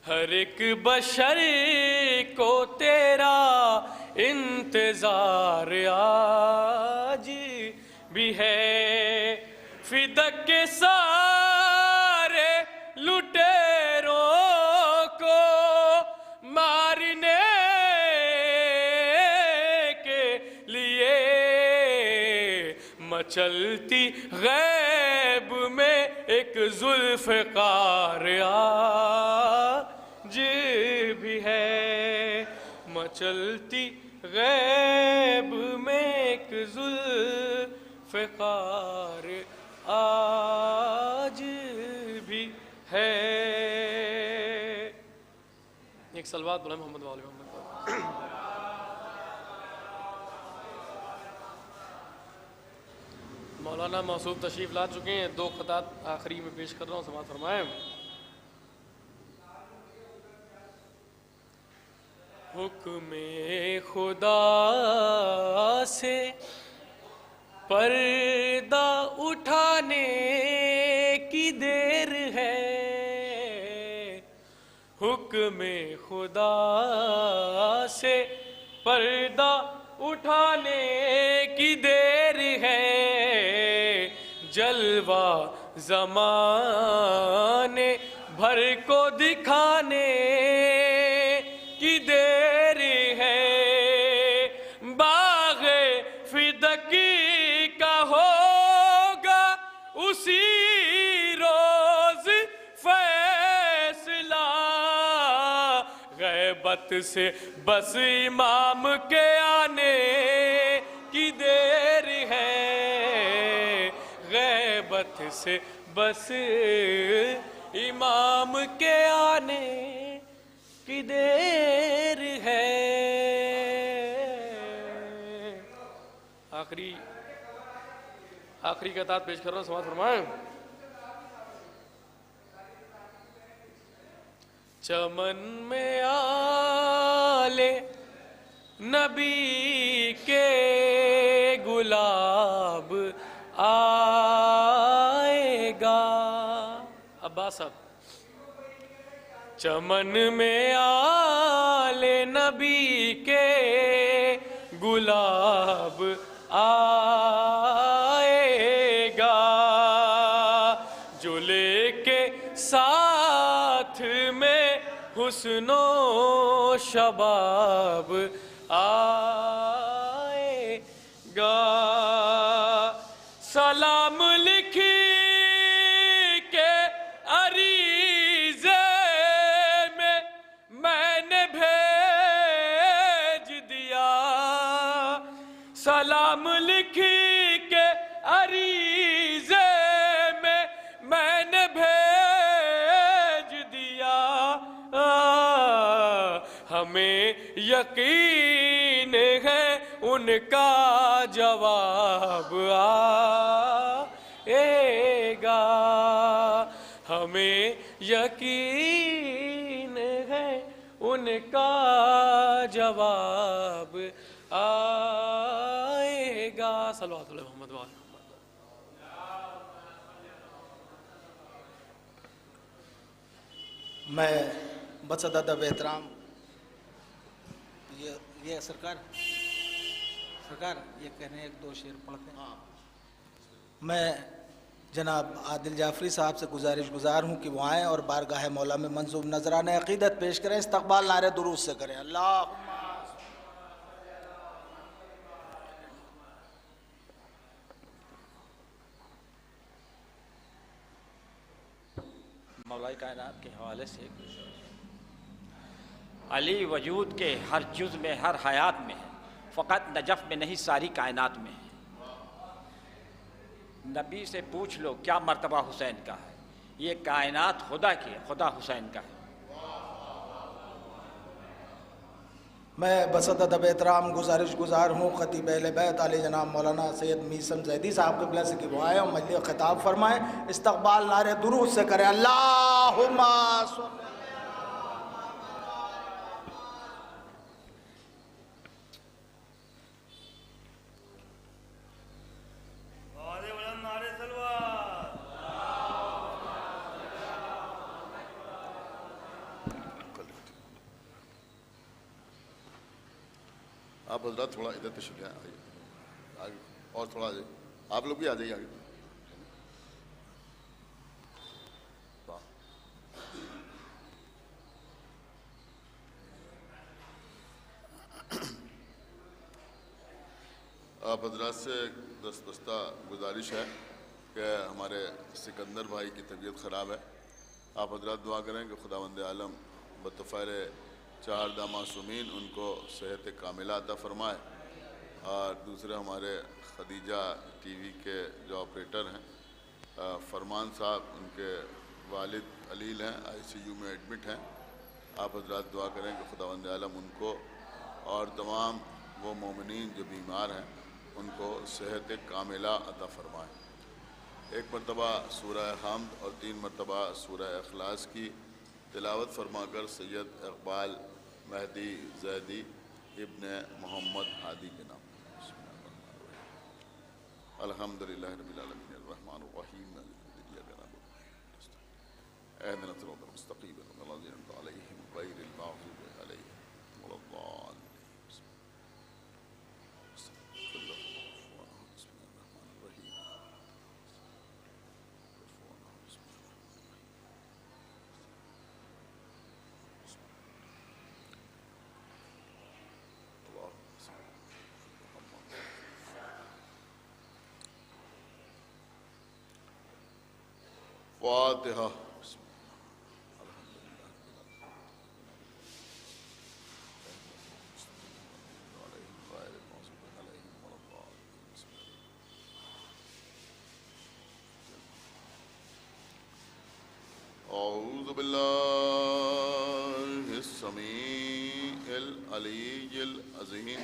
ہر ایک بشر کو تیرا انتظار آج بھی ہے، فدق کے سارے لٹیروں کو مارنے کے لیے مچلتی غیب میں ایک ذوالفقار آج بھی ہے، مچلتی غیب میں ایک ذوالفقار آج بھی ہے۔ ایک صلوات بلند محمد و آل محمد۔ مولانا معصوم تشریف لا چکے ہیں، 2 قطعات آخری میں پیش کر رہا ہوں، سماعت فرمائیں۔ حکم خدا سے پردہ اٹھانے کی دیر ہے، حکم خدا سے پردہ اٹھانے کی دیر ہے، جلوہ زمانے بھر کو دکھانے کی دیر ہے، باغ فدکی کا ہوگا اسی روز فیصلہ، غیبت سے بس امام کے آنے کی دیر ہے، غیبت سے بس امام کے آنے کی دیر ہے۔ آخری قطعات پیش کر رہا ہوں، سماعت فرمائیں۔ چمن میں آل نبی کے گلاب آئے گا۔ عباس صاحب، چمن میں آل نبی کے گلاب آئے گا، جو لے کے ساتھ میں حسن و شباب آئے گا۔ سلام لکھی کے عریضے میں نے بھیج دیا، سلام لکھی کے عریضے میں نے بھیج دیا، ہمیں یقین ہے ان کا جواب آئے گا، ہمیں یقین ہے ان کا جواب آئے گا۔ صلوات علی محمد وآل محمد۔ میں بصد ادب احترام یہ سرکار یہ کہنے ایک دو شعر پڑھتے ہیں۔ میں جناب عادل جعفری صاحب سے گزار ہوں کہ وہ آئیں اور بارگاہ مولا میں منظوم نذرانہ عقیدت پیش کریں، استقبال نعرہ درود سے کریں۔ اللہ مولا کائنات کے حوالے سے علی وجود کے ہر جز میں، ہر حیات میں ہے، فقط نجف میں نہیں ساری کائنات میں ہے۔ نبی سے پوچھ لو کیا مرتبہ حسین کا ہے، یہ کائنات خدا کی ہے، خدا حسین کا ہے۔ میں بصد ادب احترام گزار ہوں خطیب اہل بیت علی جناب مولانا سید میثم زیدی صاحب قبلہ سے کہ وہ آئے اور مجلس خطاب فرمائیں، استقبال نعرہ درود سے کریں۔ اللہم صل آپ حضرات تھوڑا ادھر تشریف لائیں، آگے اور تھوڑا آ جائیے، آپ لوگ بھی آ جائیے آگے۔ آپ حضرات سے دستبستہ گزارش ہے کہ ہمارے سکندر بھائی کی طبیعت خراب ہے، آپ حضرات دعا کریں کہ خداوند عالم بطفیر چہاردہ معصومین ان کو صحت کاملہ عطا فرمائے، اور دوسرے ہمارے خدیجہ ٹی وی کے جو آپریٹر ہیں فرمان صاحب، ان کے والد علیل ہیں، آئی سی یو میں ایڈمٹ ہیں، آپ حضرات دعا کریں کہ خداوند عالم ان کو اور تمام وہ مومنین جو بیمار ہیں ان کو صحت کاملہ عطا فرمائے۔ ایک مرتبہ سورہ حمد اور 3 مرتبہ سورہ اخلاص کی تلاوت فرما کر سید اقبال مہدی زیدی ابن محمد ہادی کے نام۔ الحمدللہ رب العالمین الرحمن الرحیم اهدنا الصراط المستقيم صراط الذين أنعمت عليهم غير المغضوب عليهم ولا الضالين۔ بسم الله الرحمن الرحيم فاتحہ. اعوذ باللہ السمیع العلی العظیم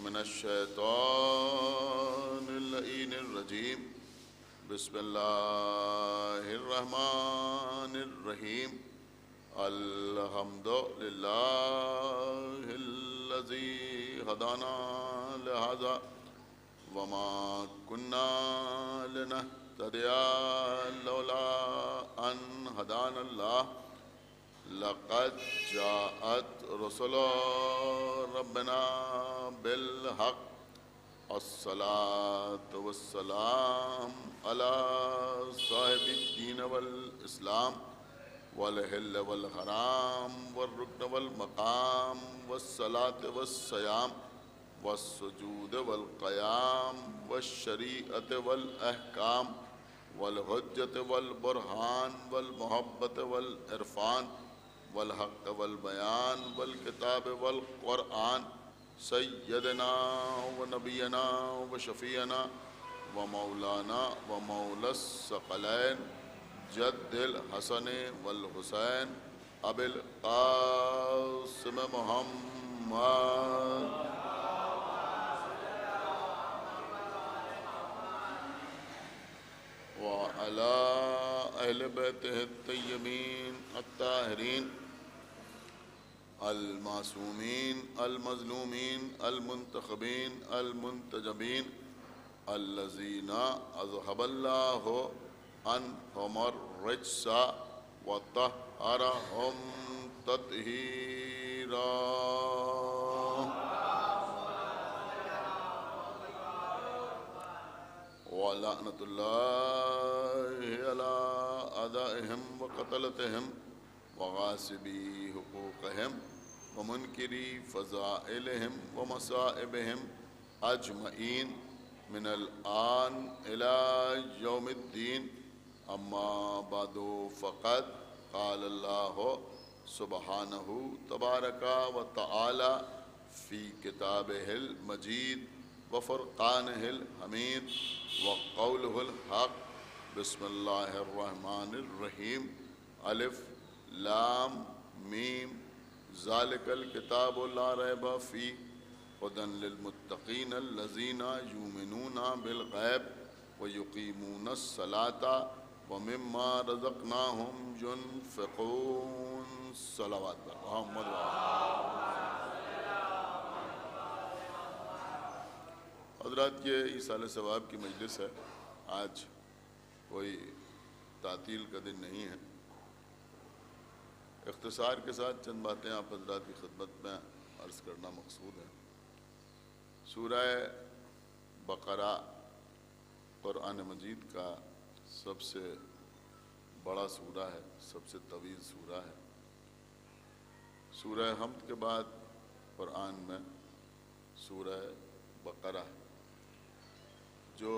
من الشیطان اللعین الرجیم. بسم اللہ الرحمن الرحیم. الحمد للہ الذی ہدانا لہذا وما كنا لنهتدي لولا ان هدانا الله. لقد جاءت رسل ربنا بالحق. الصلاة والسلام على صاحب الدين والإسلام والحل والحرام والركن والمقام والصلاة والصيام والسجود والقيام والشريعة والأحكام والحجة والبرهان والمحبة والعرفان والحق والبيان والكتاب والقرآن. سيدنا ونبينا وشفيعنا ومولانا ومولى الثقلين جد الحسن والحسين أبي القاسم محمد وعلى أهل بيته الطيبين الطاهرين المعصومين المظلومين المنتخبين المنتجبين الذين أذهب الله عنهم الرجس وطهرهم تطهيرا. ولعنة الله على أعدائهم وقتلتهم وغاصبي حقوقهم ومنكري فضائلهم ومصائبهم أجمعين من الآن إلى يوم الدين. أما بعد فقد قال الله سبحانه تبارك وتعالى في كتابه المجيد وفرقانه الحميد وقوله الحق. بسم الله الرحمن الرحيم. الف لام میم ذالک الکتاب لا ریب فیہ ھدی للمتقین الذین یؤمنون بالغیب ویقیمون الصلاۃ ومما رزقناہم ينفقون. صلوات محمد. حضرات یہ ایصال ثواب کی مجلس ہے. آج کوئی تعطیل کا دن نہیں ہے. اختصار کے ساتھ چند باتیں آپ حضرات کی خدمت میں عرض کرنا مقصود ہے. سورہ بقرہ قرآن مجید کا سب سے بڑا سورہ ہے، سب سے طویل سورہ ہے. سورہ حمد کے بعد قرآن میں سورہ بقرہ جو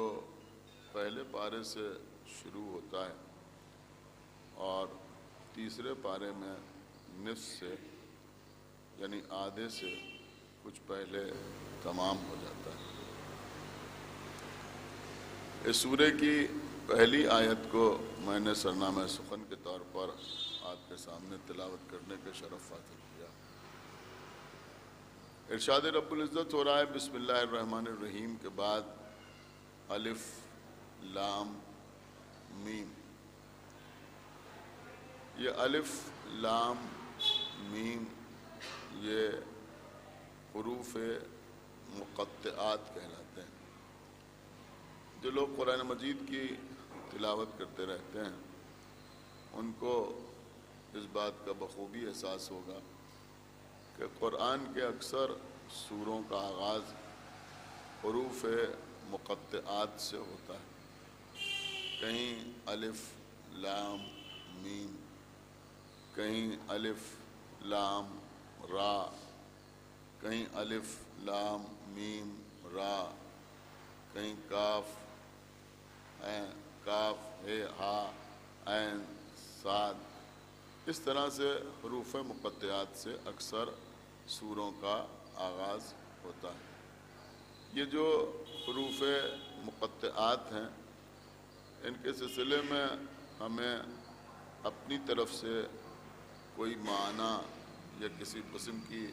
پہلے پارے سے شروع ہوتا ہے اور تیسرے پارے میں نصف سے یعنی آدھے سے کچھ پہلے تمام ہو جاتا ہے. اس سورے کی پہلی آیت کو میں نے سرنامہ سخن کے طور پر آپ کے سامنے تلاوت کرنے کا شرف حاصل کیا. ارشاد رب العزت ہو رہا ہے بسم اللہ الرحمن الرحیم کے بعد الف لام میم. یہ الف لام میم یہ حروف مقطعات کہلاتے ہیں. جو لوگ قرآن مجید کی تلاوت کرتے رہتے ہیں ان کو اس بات کا بخوبی احساس ہوگا کہ قرآن کے اکثر سوروں کا آغاز حروف مقطعات سے ہوتا ہے. کہیں الف لام میم، کہیں الف لام را، کہیں الف لام میم را، کہیں کاف ہے ہا عین صاد، اس طرح سے حروف مقطعات سے اکثر سوروں کا آغاز ہوتا ہے۔ یہ جو حروف مقطعات ہیں ان کے سلسلے میں ہمیں اپنی طرف سے کوئی معنی یا کسی قسم کی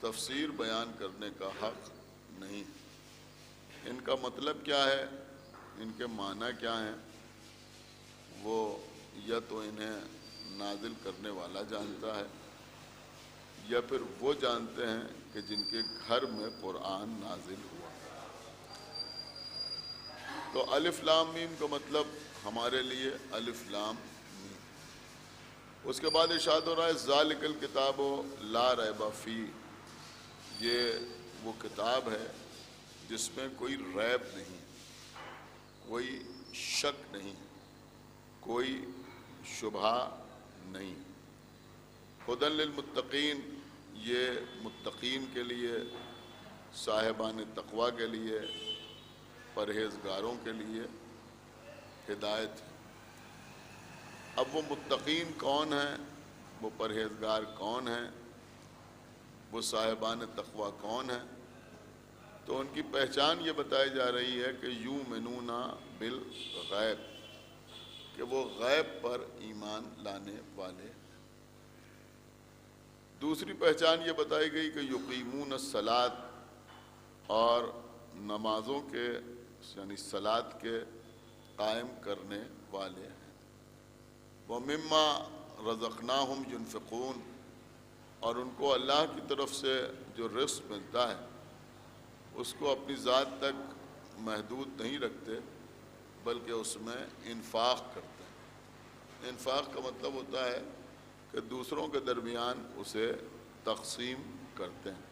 تفسیر بیان کرنے کا حق نہیں۔ ان کا مطلب کیا ہے، ان کے معنی کیا ہیں، وہ یا تو انہیں نازل کرنے والا جانتا ہے یا پھر وہ جانتے ہیں کہ جن کے گھر میں قرآن نازل ہوا۔ تو الف لام میم کا مطلب ہمارے لیے الف لام میم۔ اس کے بعد ارشاد ہو رہا ہے ذالک الکتاب لا ریب فیہ، یہ وہ کتاب ہے جس میں کوئی ریب نہیں، کوئی شک نہیں، کوئی شبہ نہیں۔ ہدی للمتقین، یہ متقین کے لیے، صاحبان تقوی کے لیے، پرہیزگاروں کے لیے ہدایت ہے۔ اب وہ متقین کون ہیں، وہ پرہیزگار کون ہیں، وہ صاحبان تقوی کون ہیں؟ تو ان کی پہچان یہ بتائی جا رہی ہے کہ یؤمنون بالغیب، کہ وہ غیب پر ایمان لانے والے۔ دوسری پہچان یہ بتائی گئی کہ یقیمون الصلاۃ، اور نمازوں کے یعنی صلاۃ کے قائم کرنے والے ہیں۔ ومما رزقناہم ینفقون، اور ان کو اللہ کی طرف سے جو رزق ملتا ہے اس کو اپنی ذات تک محدود نہیں رکھتے بلکہ اس میں انفاق کرتے ہیں۔ انفاق کا مطلب ہوتا ہے کہ دوسروں کے درمیان اسے تقسیم کرتے ہیں،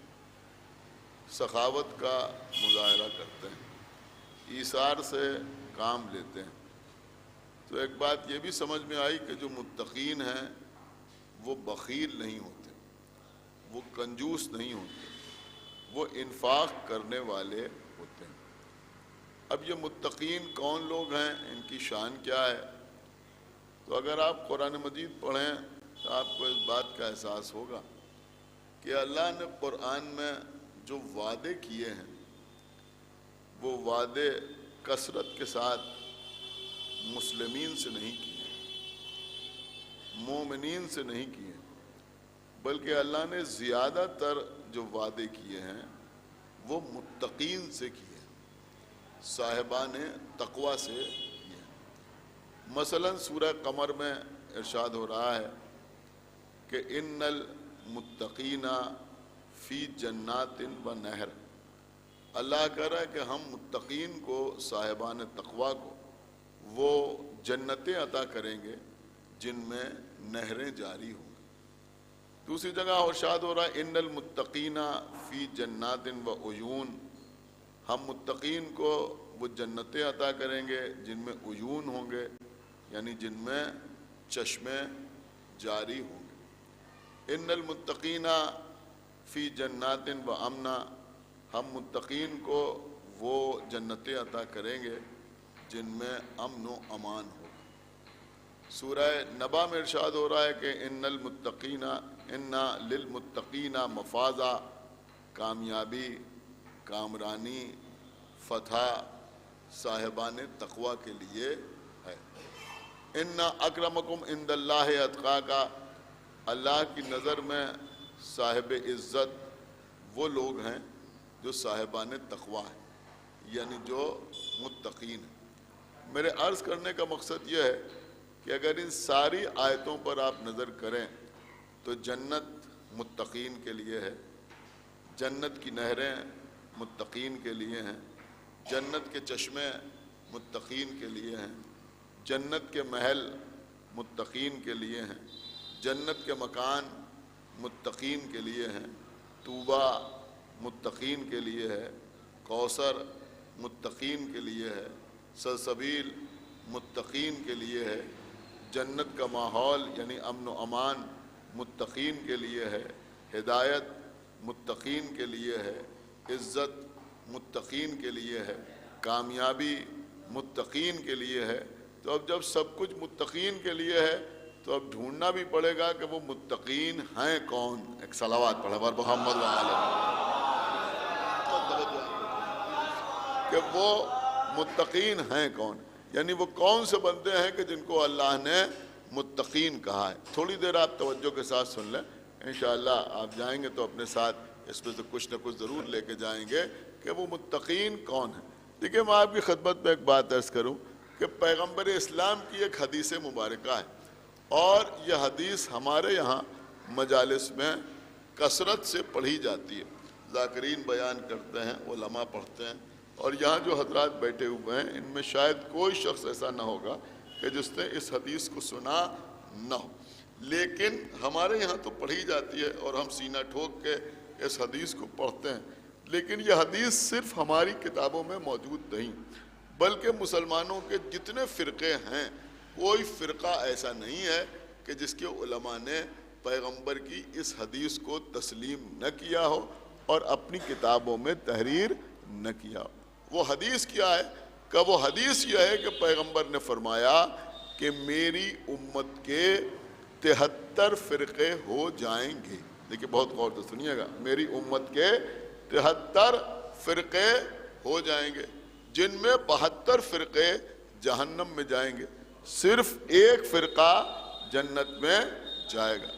سخاوت کا مظاہرہ کرتے ہیں، ایثار سے کام لیتے ہیں۔ تو ایک بات یہ بھی سمجھ میں آئی کہ جو متقین ہیں وہ بخیل نہیں ہوتے، وہ کنجوس نہیں ہوتے، وہ انفاق کرنے والے ہوتے ہیں۔ اب یہ متقین کون لوگ ہیں، ان کی شان کیا ہے؟ تو اگر آپ قرآن مجید پڑھیں تو آپ کو اس بات کا احساس ہوگا کہ اللہ نے قرآن میں جو وعدے کیے ہیں وہ وعدے کثرت کے ساتھ مسلمین سے نہیں کیے، مومنین سے نہیں کیے، بلکہ اللہ نے زیادہ تر جو وعدے کیے ہیں وہ متقین سے کیے، صاحبان تقوی سے کیے۔ مثلا سورہ قمر میں ارشاد ہو رہا ہے کہ ان المتقین فی جنات و نہر، اللہ کہہ رہا ہے کہ ہم متقین کو، صاحبان تقوی کو وہ جنتیں عطا کریں گے جن میں نہریں جاری ہوں گی۔ دوسری جگہ ارشاد ہو رہا ہے ان المتقین فی جنات و عیون، ہم متقین کو وہ جنتیں عطا کریں گے جن میں عیون ہوں گے، یعنی جن میں چشمے جاری ہوں گے۔ ان المتقین فی جنات و امنا، ہم متقین کو وہ جنتیں عطا کریں گے جن میں امن و امان ہوگا۔ سورہ نبا میں ارشاد ہو رہا ہے کہ ان المتقین ان للمتقین مفازا، کامیابی، کامرانی، فتح صاحبان تقوی کے لیے ہے۔ ان اکرمکم عند اللہ اتقاکا، اللہ کی نظر میں صاحب عزت وہ لوگ ہیں جو صاحبان تقوی ہیں، یعنی جو متقین ہیں۔ میرے عرض کرنے کا مقصد یہ ہے کہ اگر ان ساری آیتوں پر آپ نظر کریں تو جنت متقین کے لیے ہے، جنت کی نہریں متقین کے لیے ہیں، جنت کے چشمے متقین کے لیے ہیں، جنت کے محل متقین کے لیے ہیں، جنت کے مکان متقین کے لیے ہیں، طوبیٰ متقین کے لیے ہے، کوثر متقین کے لیے ہے، سلسبیل متقین کے لیے ہے، جنت کا ماحول یعنی امن و امان متقین کے لیے ہے، ہدایت متقین کے لیے ہے، عزت متقین کے لیے ہے، کامیابی متقین کے لیے ہے۔ تو اب جب سب کچھ متقین کے لیے ہے تو اب ڈھونڈنا بھی پڑے گا کہ وہ متقین ہیں کون. ایک صلوات پڑھے بر محمد کہ وہ متقین ہیں کون، یعنی وہ کون سے بندے ہیں کہ جن کو اللہ نے متقین کہا ہے. تھوڑی دیر آپ توجہ کے ساتھ سن لیں، انشاءاللہ آپ جائیں گے تو اپنے ساتھ اس میں سے کچھ نہ کچھ ضرور لے کے جائیں گے کہ وہ متقین کون ہیں. دیکھیں میں آپ کی خدمت میں ایک بات عرض کروں کہ پیغمبر اسلام کی ایک حدیث مبارکہ ہے، اور یہ حدیث ہمارے یہاں مجالس میں کثرت سے پڑھی جاتی ہے. ذاکرین بیان کرتے ہیں، علماء پڑھتے ہیں، اور یہاں جو حضرات بیٹھے ہوئے ہیں ان میں شاید کوئی شخص ایسا نہ ہوگا کہ جس نے اس حدیث کو سنا نہ ہو. لیکن ہمارے یہاں تو پڑھی جاتی ہے اور ہم سینہ ٹھوک کے اس حدیث کو پڑھتے ہیں، لیکن یہ حدیث صرف ہماری کتابوں میں موجود نہیں بلکہ مسلمانوں کے جتنے فرقے ہیں کوئی فرقہ ایسا نہیں ہے کہ جس کے علماء نے پیغمبر کی اس حدیث کو تسلیم نہ کیا ہو اور اپنی کتابوں میں تحریر نہ کیا ہو. وہ حدیث کیا ہے کہ وہ حدیث یہ ہے کہ پیغمبر نے فرمایا کہ میری امت کے 73 فرقے ہو جائیں گے. دیکھیں بہت غور سے سنیے گا، میری امت کے 73 فرقے ہو جائیں گے جن میں 72 فرقے جہنم میں جائیں گے، صرف ایک فرقہ جنت میں جائے گا.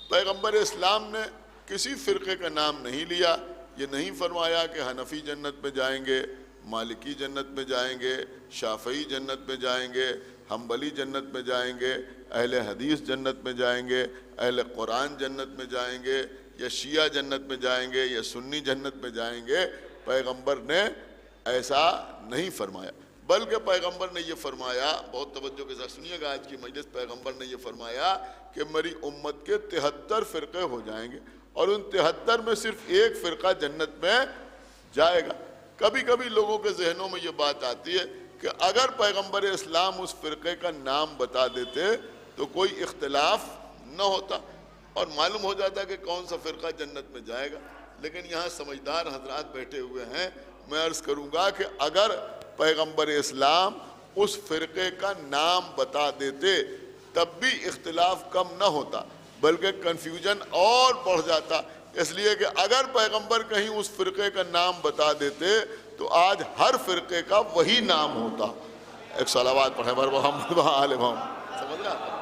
پیغمبر اسلام نے کسی فرقے کا نام نہیں لیا. یہ نہیں فرمایا کہ حنفی جنت میں جائیں گے، مالکی جنت میں جائیں گے، شافعی جنت میں جائیں گے، حنبلی جنت میں جائیں گے، اہل حدیث جنت میں جائیں گے، اہل قرآن جنت میں جائیں گے، یا شیعہ جنت میں جائیں گے، یا سنی جنت میں جائیں گے. پیغمبر نے ایسا نہیں فرمایا، بلکہ پیغمبر نے یہ فرمایا، بہت توجہ کے ساتھ سنیے گا آج کی مجلس، پیغمبر نے یہ فرمایا کہ میری امت کے 73 فرقے ہو جائیں گے اور ان 73 میں صرف ایک فرقہ جنت میں جائے گا. کبھی کبھی لوگوں کے ذہنوں میں یہ بات آتی ہے کہ اگر پیغمبر اسلام اس فرقے کا نام بتا دیتے تو کوئی اختلاف نہ ہوتا اور معلوم ہو جاتا کہ کون سا فرقہ جنت میں جائے گا. لیکن یہاں سمجھدار حضرات بیٹھے ہوئے ہیں، میں عرض کروں گا کہ اگر پیغمبر اسلام اس فرقے کا نام بتا دیتے تب بھی اختلاف کم نہ ہوتا بلکہ کنفیوژن اور بڑھ جاتا. اس لیے کہ اگر پیغمبر کہیں اس فرقے کا نام بتا دیتے تو آج ہر فرقے کا وہی نام ہوتا. ایک صلوات پڑھے بر محمد و آل محمد. سمجھ رہا؟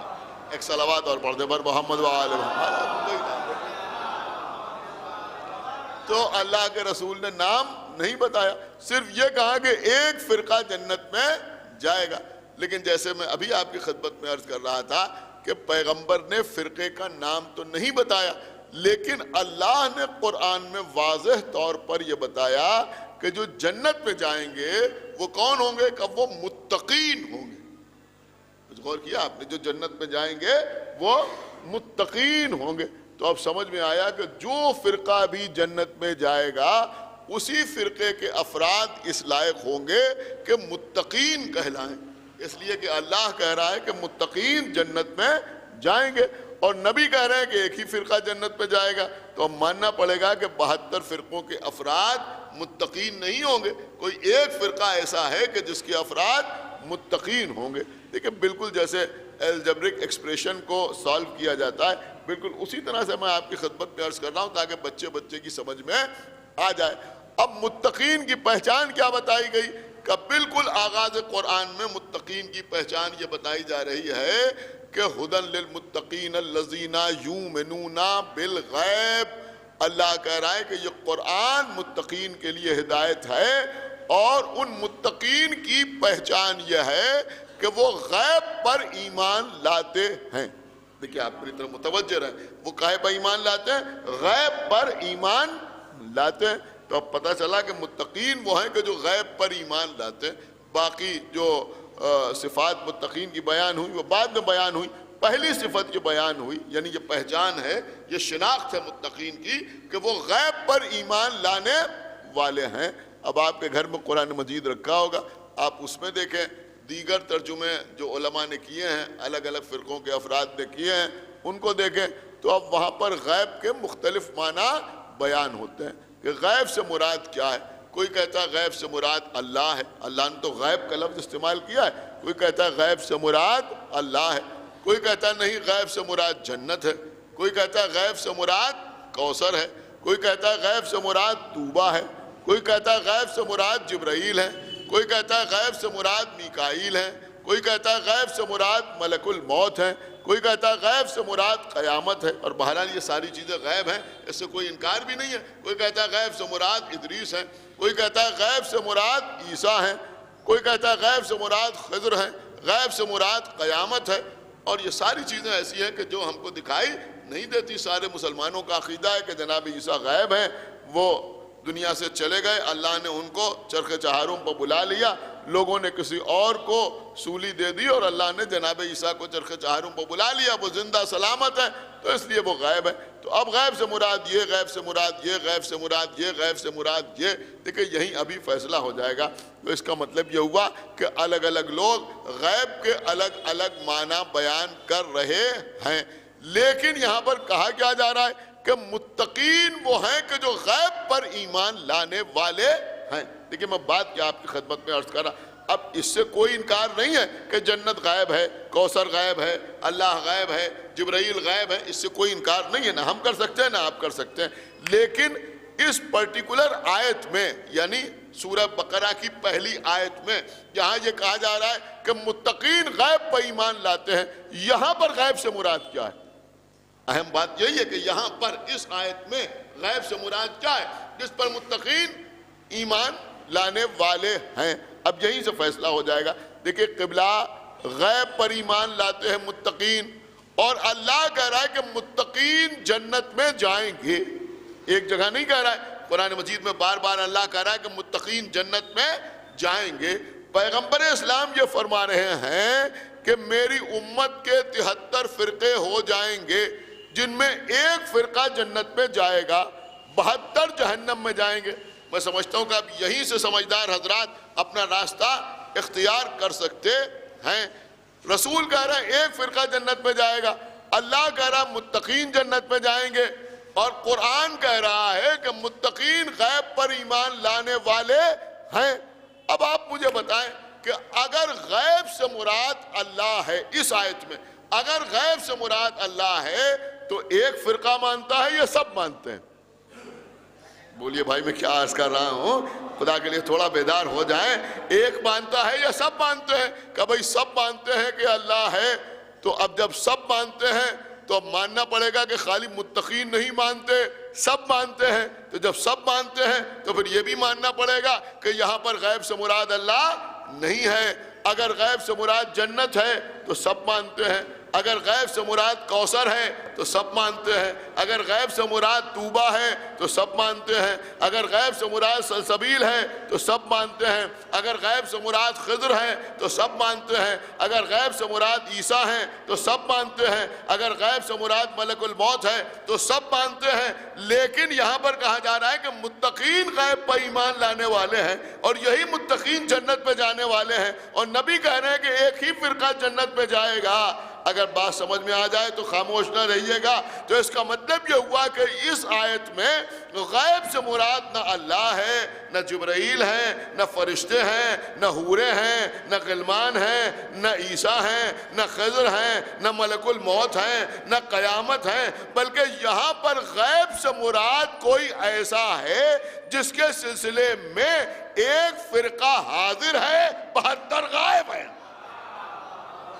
ایک صلوات اور پڑھ دے بر محمد و آل محمد. تو اللہ کے رسول نے نام نہیں بتایا، صرف یہ کہا کہ ایک فرقہ جنت میں جائے گا. لیکن جیسے میں ابھی آپ کی خدمت میں عرض کر رہا تھا کہ پیغمبر نے فرقے کا نام تو نہیں بتایا، لیکن اللہ نے قرآن میں واضح طور پر یہ بتایا کہ جو جنت میں جائیں گے وہ کون ہوں گے؟ کہ وہ متقین ہوں گے. کچھ غور کیا آپ نے؟ جو جنت میں جائیں گے وہ متقین ہوں گے. تو اب سمجھ میں آیا کہ جو فرقہ بھی جنت میں جائے گا اسی فرقے کے افراد اس لائق ہوں گے کہ متقین کہلائیں. اس لیے کہ اللہ کہہ رہا ہے کہ متقین جنت میں جائیں گے اور نبی کہہ رہے ہیں کہ ایک ہی فرقہ جنت میں جائے گا. تو اب ماننا پڑے گا کہ 72 فرقوں کے افراد متقین نہیں ہوں گے، کوئی ایک فرقہ ایسا ہے کہ جس کے افراد متقین ہوں گے. دیکھیں بالکل جیسے الجبرک ایکسپریشن کو سالو کیا جاتا ہے، بالکل اسی طرح سے میں آپ کی خدمت میں عرض کر رہا ہوں تاکہ بچے کی سمجھ میں آ جائے. اب متقین کی پہچان کیا بتائی گئی؟ کہ بالکل آغاز قرآن میں متقین کی پہچان یہ بتائی جا رہی ہے کہ ہدن للمتقین الذین یؤمنون بالغیب. اللہ کہہ رہا ہے کہ یہ قرآن متقین کے لیے ہدایت ہے اور ان متقین کی پہچان یہ ہے کہ وہ غیب پر ایمان لاتے ہیں. دیکھیں آپ میری طرف متوجہ رہیں، وہ کاہے پر ایمان لاتے ہیں؟ غیب پر ایمان لاتے ہیں. تو اب پتہ چلا کہ متقین وہ ہیں کہ جو غیب پر ایمان لاتے ہیں. باقی جو صفات متقین کی بیان ہوئی وہ بعد میں بیان ہوئی. پہلی صفت یہ بیان ہوئی، یعنی یہ پہچان ہے، یہ شناخت ہے متقین کی کہ وہ غیب پر ایمان لانے والے ہیں. اب آپ کے گھر میں قرآن مجید رکھا ہوگا، آپ اس میں دیکھیں دیگر ترجمے جو علماء نے کیے ہیں، الگ الگ فرقوں کے افراد نے کیے ہیں، ان کو دیکھیں تو اب وہاں پر غیب کے مختلف معنی بیان ہوتے ہیں کہ غیب سے مراد کیا ہے. کوئی کہتا ہے غیب سے مراد اللہ ہے، اللہ نے تو غیب کا لفظ استعمال کیا ہے، کوئی کہتا ہے غیب سے مراد اللہ ہے، کوئی کہتا ہے نہیں غیب سے مراد جنت ہے، کوئی کہتا ہے غیب سے مراد کوثر ہے، کوئی کہتا ہے غیب سے مراد طوبہ ہے، کوئی کہتا ہے غیب سے مراد جبرائیل ہے، کوئی کہتا ہے غیب سے مراد میکائیل ہے، کوئی کہتا ہے غیب سے مراد ملک الموت ہے، کوئی کہتا ہے غیب سے مراد قیامت ہے، اور بہرحال یہ ساری چیزیں غیب ہیں، اس سے کوئی انکار بھی نہیں ہے۔ کوئی کہتا ہے غیب سے مراد ادریس ہے، کوئی کہتا ہے غیب سے مراد عیسیٰ ہے، کوئی کہتا ہے غیب سے مراد خضر ہے، غیب سے مراد قیامت ہے، اور یہ ساری چیزیں ایسی ہیں کہ جو ہم کو دکھائی نہیں دیتی۔ سارے مسلمانوں کا عقیدہ ہے کہ جناب عیسیٰ غیب ہیں، وہ دنیا سے چلے گئے، اللہ نے ان کو چرخ چہارم پر بلا لیا، لوگوں نے کسی اور کو سولی دے دی اور اللہ نے جناب عیسیٰ کو چرخ چہارم پر بلا لیا، وہ زندہ سلامت ہے، تو اس لیے وہ غیب ہے۔ تو اب غیب سے مراد یہ، غیب سے مراد یہ، غیب سے مراد یہ، غیب سے مراد یہ، دیکھیں یہیں ابھی فیصلہ ہو جائے گا۔ تو اس کا مطلب یہ ہوا کہ الگ الگ لوگ غیب کے الگ الگ معنی بیان کر رہے ہیں، لیکن یہاں پر کہا کیا جا رہا ہے کہ متقین وہ ہیں کہ جو غیب پر ایمان لانے والے ہیں۔ دیکھیں میں بات کیا آپ کی خدمت میں عرض کر رہا، اب اس سے کوئی انکار نہیں ہے کہ جنت غیب ہے، کوثر غیب ہے، اللہ غیب ہے، جبرائیل غیب ہے، اس سے کوئی انکار نہیں ہے، نہ ہم کر سکتے ہیں نہ آپ کر سکتے ہیں۔ لیکن اس پرٹیکولر آیت میں، یعنی سورہ بقرہ کی پہلی آیت میں جہاں یہ کہا جا رہا ہے کہ متقین غیب پر ایمان لاتے ہیں، یہاں پر غیب سے مراد کیا ہے؟ اہم بات یہی ہے کہ یہاں پر اس آیت میں غیب سے مراد کیا ہے جس پر متقین ایمان لانے والے ہیں۔ اب یہیں سے فیصلہ ہو جائے گا۔ دیکھیں قبلہ غیب پر ایمان لاتے ہیں متقین، اور اللہ کہہ رہا ہے کہ متقین جنت میں جائیں گے۔ ایک جگہ نہیں کہہ رہا ہے، قرآن مجید میں بار بار اللہ کہہ رہا ہے کہ متقین جنت میں جائیں گے۔ پیغمبر اسلام یہ فرما رہے ہیں کہ میری امت کے 73 فرقے ہو جائیں گے، جن میں ایک فرقہ جنت میں جائے گا، 72 جہنم میں جائیں گے۔ میں سمجھتا ہوں کہ اب یہیں سے سمجھدار حضرات اپنا راستہ اختیار کر سکتے ہیں۔ رسول کہہ رہا ہے ایک فرقہ جنت میں جائے گا، اللہ کہہ رہا ہے متقین جنت میں جائیں گے، اور قرآن کہہ رہا ہے کہ متقین غیب پر ایمان لانے والے ہیں۔ اب آپ مجھے بتائیں کہ اگر غیب سے مراد اللہ ہے، اس آیت میں اگر غیب سے مراد اللہ ہے تو ایک فرقہ مانتا ہے یا سب مانتے ہیں؟ بولیے بھائی میں کیا عرض کر رہا ہوں، خدا کے لیے تھوڑا بیدار ہو جائیں۔ ایک مانتا ہے یا سب مانتے ہیں؟ کہ بھائی سب مانتے ہیں کہ اللہ ہے، تو اب جب سب مانتے ہیں تو اب ماننا پڑے گا کہ خالی متقین نہیں مانتے، سب مانتے ہیں۔ تو جب سب مانتے ہیں تو پھر یہ بھی ماننا پڑے گا کہ یہاں پر غیب سے مراد اللہ نہیں ہے۔ اگر غیب سے مراد جنت ہے تو سب مانتے ہیں، اگر غیب سے مراد کوثر ہے تو سب مانتے ہیں، اگر غیب سے مراد طوبہ ہے تو سب مانتے ہیں، اگر غیب سے مراد سلسبیل ہے تو سب مانتے ہیں، اگر غیب سے مراد خضر ہے تو سب مانتے ہیں، اگر غیب سے مراد عیسیٰ ہے تو سب مانتے ہیں، اگر غیب سے مراد ملک الموت ہے تو سب مانتے ہیں۔ لیکن یہاں پر کہا جا رہا ہے کہ متقین غیب پر ایمان لانے والے ہیں، اور یہی متقین جنت میں جانے والے ہیں، اور نبی کہہ رہے ہیں کہ ایک ہی فرقہ جنت میں جائے گا۔ اگر بات سمجھ میں آ جائے تو خاموش نہ رہیے گا۔ تو اس کا مطلب یہ ہوا کہ اس آیت میں غیب سے مراد نہ اللہ ہے، نہ جبرائیل ہے، نہ فرشتے ہیں، نہ حوریں ہیں، نہ غلمان ہیں، نہ عیسیٰ ہیں، نہ خضر ہیں، نہ ملک الموت ہیں، نہ قیامت ہیں، بلکہ یہاں پر غیب سے مراد کوئی ایسا ہے جس کے سلسلے میں ایک فرقہ حاضر ہے، 72 غائب ہیں۔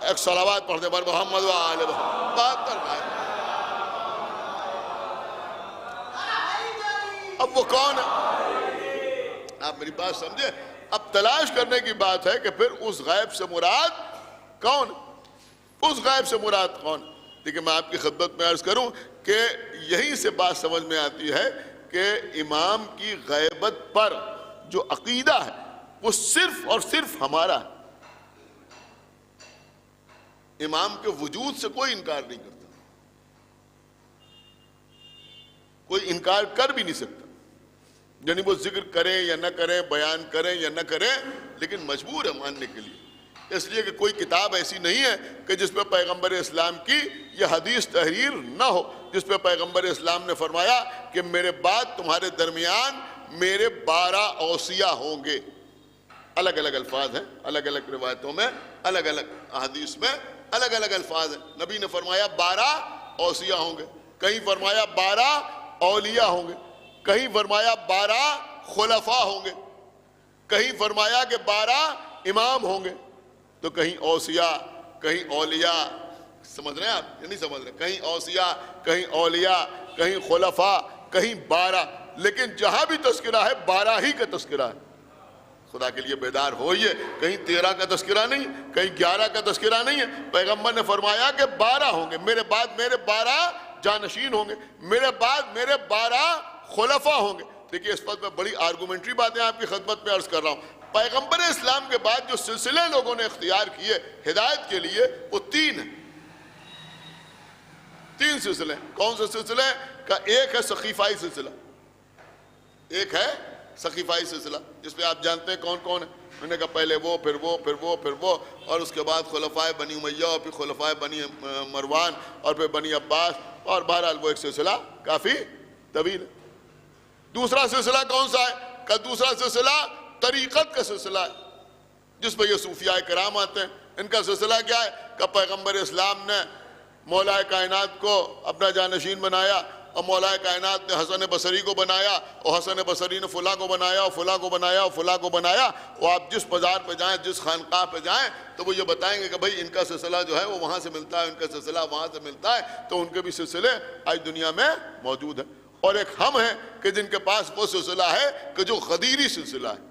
ایک صلوات پڑھتے پر محمد و آل محمد، 72 غائب۔ اب وہ کون ہے؟ آپ میری بات سمجھے؟ اب تلاش کرنے کی بات ہے کہ پھر اس غیب سے مراد کون؟ اس غیب سے مراد کون؟ دیکھیں میں آپ کی خدمت میں عرض کروں کہ یہیں سے بات سمجھ میں آتی ہے کہ امام کی غیبت پر جو عقیدہ ہے وہ صرف اور صرف ہمارا ہے۔ امام کے وجود سے کوئی انکار نہیں کرتا، کوئی انکار کر بھی نہیں سکتا، یعنی وہ ذکر کریں یا نہ کریں، بیان کریں یا نہ کریں، لیکن مجبور ہے ماننے کے لیے۔ اس لیے کہ کوئی کتاب ایسی نہیں ہے کہ جس پہ پیغمبر اسلام کی یہ حدیث تحریر نہ ہو، جس پہ پیغمبر اسلام نے فرمایا کہ میرے بعد تمہارے درمیان میرے 12 اوصیہ ہوں گے. الگ الگ الفاظ ہیں, الگ الگ روایتوں میں, الگ الگ احادیث میں الگ الگ الفاظ ہیں. نبی نے فرمایا 12 اوصیہ ہوں گے, کہیں فرمایا 12 اولیاء ہوں گے, کہیں فرمایا 12 خلفاء ہوں گے, کہیں فرمایا کہ 12 امام ہوں گے. تو کہیں اوصیاء کہیں اولیاء, سمجھ رہے ہیں آپ یا نہیں سمجھ رہے؟ کہیں اوصیاء کہیں اولیاء کہیں خلفاء کہیں 12, لیکن جہاں بھی تذکرہ ہے 12 ہی کا تذکرہ ہے. خدا کے لیے بیدار ہوئیے, کہیں 13 کا تذکرہ نہیں, کہیں 11 کا تذکرہ نہیں ہے. پیغمبر نے فرمایا کہ 12 ہوں گے, میرے بعد میرے 12 جانشین ہوں گے, میرے بعد میرے 12 خلفاء ہوں گے. دیکھیے اس پر میں بڑی آرگومنٹری باتیں آپ کی خدمت میں عرض کر رہا ہوں. پیغمبر اسلام کے بعد جو سلسلے لوگوں نے اختیار کیے ہدایت کے لیے وہ 3 ہیں. 3 سلسلے. کون سے سلسلے کا؟ ایک ہے سقیفائی سلسلہ, ایک ہے سقیفائی سلسلہ جس پہ آپ جانتے ہیں کون کون ہے. میں نے کہا پہلے وہ پھر وہ پھر وہ پھر وہ, اور اس کے بعد خلفائے بنی امیہ اور پھر خلفائے بنی مروان اور پھر بنی عباس, اور بہرحال وہ ایک سلسلہ کافی طویل ہے. دوسرا سلسلہ کون سا ہے؟ کہ دوسرا سلسلہ طریقت کا سلسلہ ہے جس پہ یہ صوفیاء کرام آتے ہیں. ان کا سلسلہ کیا ہے؟ کہ پیغمبر اسلام نے مولا کائنات کو اپنا جانشین بنایا, اور مولا کائنات نے حسن بصری کو بنایا, اور حسن بصری نے فلاں کو بنایا, اور فلاں کو بنایا, اور فلاں کو بنایا. اور آپ جس بازار پہ جائیں, جس خانقاہ پہ جائیں, تو وہ یہ بتائیں گے کہ بھائی ان کا سلسلہ جو ہے وہ وہاں سے ملتا ہے, ان کا سلسلہ وہاں سے ملتا ہے. تو ان کے بھی سلسلے آج دنیا میں موجود ہیں. اور ایک ہم ہیں کہ جن کے پاس وہ سلسلہ ہے کہ جو غدیری سلسلہ ہے.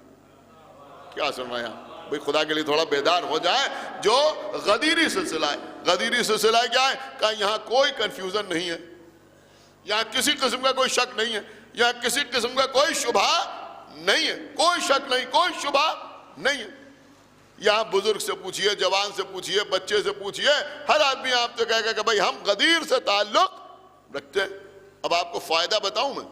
کیا سن رہے ہیں بھئی؟ خدا کے لیے تھوڑا بیدار ہو جائے. جو غدیری سلسلہ ہے, غدیری سلسلہ کیا ہے؟ کہ یہاں کوئی کنفیوژن نہیں ہے, یہاں کسی قسم کا کوئی شک نہیں ہے, یہاں کسی قسم کا کوئی شبہ نہیں ہے, کوئی شک نہیں, کوئی شبہ نہیں ہے. یہاں بزرگ سے پوچھئے, جوان سے پوچھئے, بچے سے پوچھئے, ہر آدمی آپ سے کہے گا کہ بھئی ہم غدیر سے تعلق رکھتے ہیں. اب آپ کو فائدہ بتاؤں میں,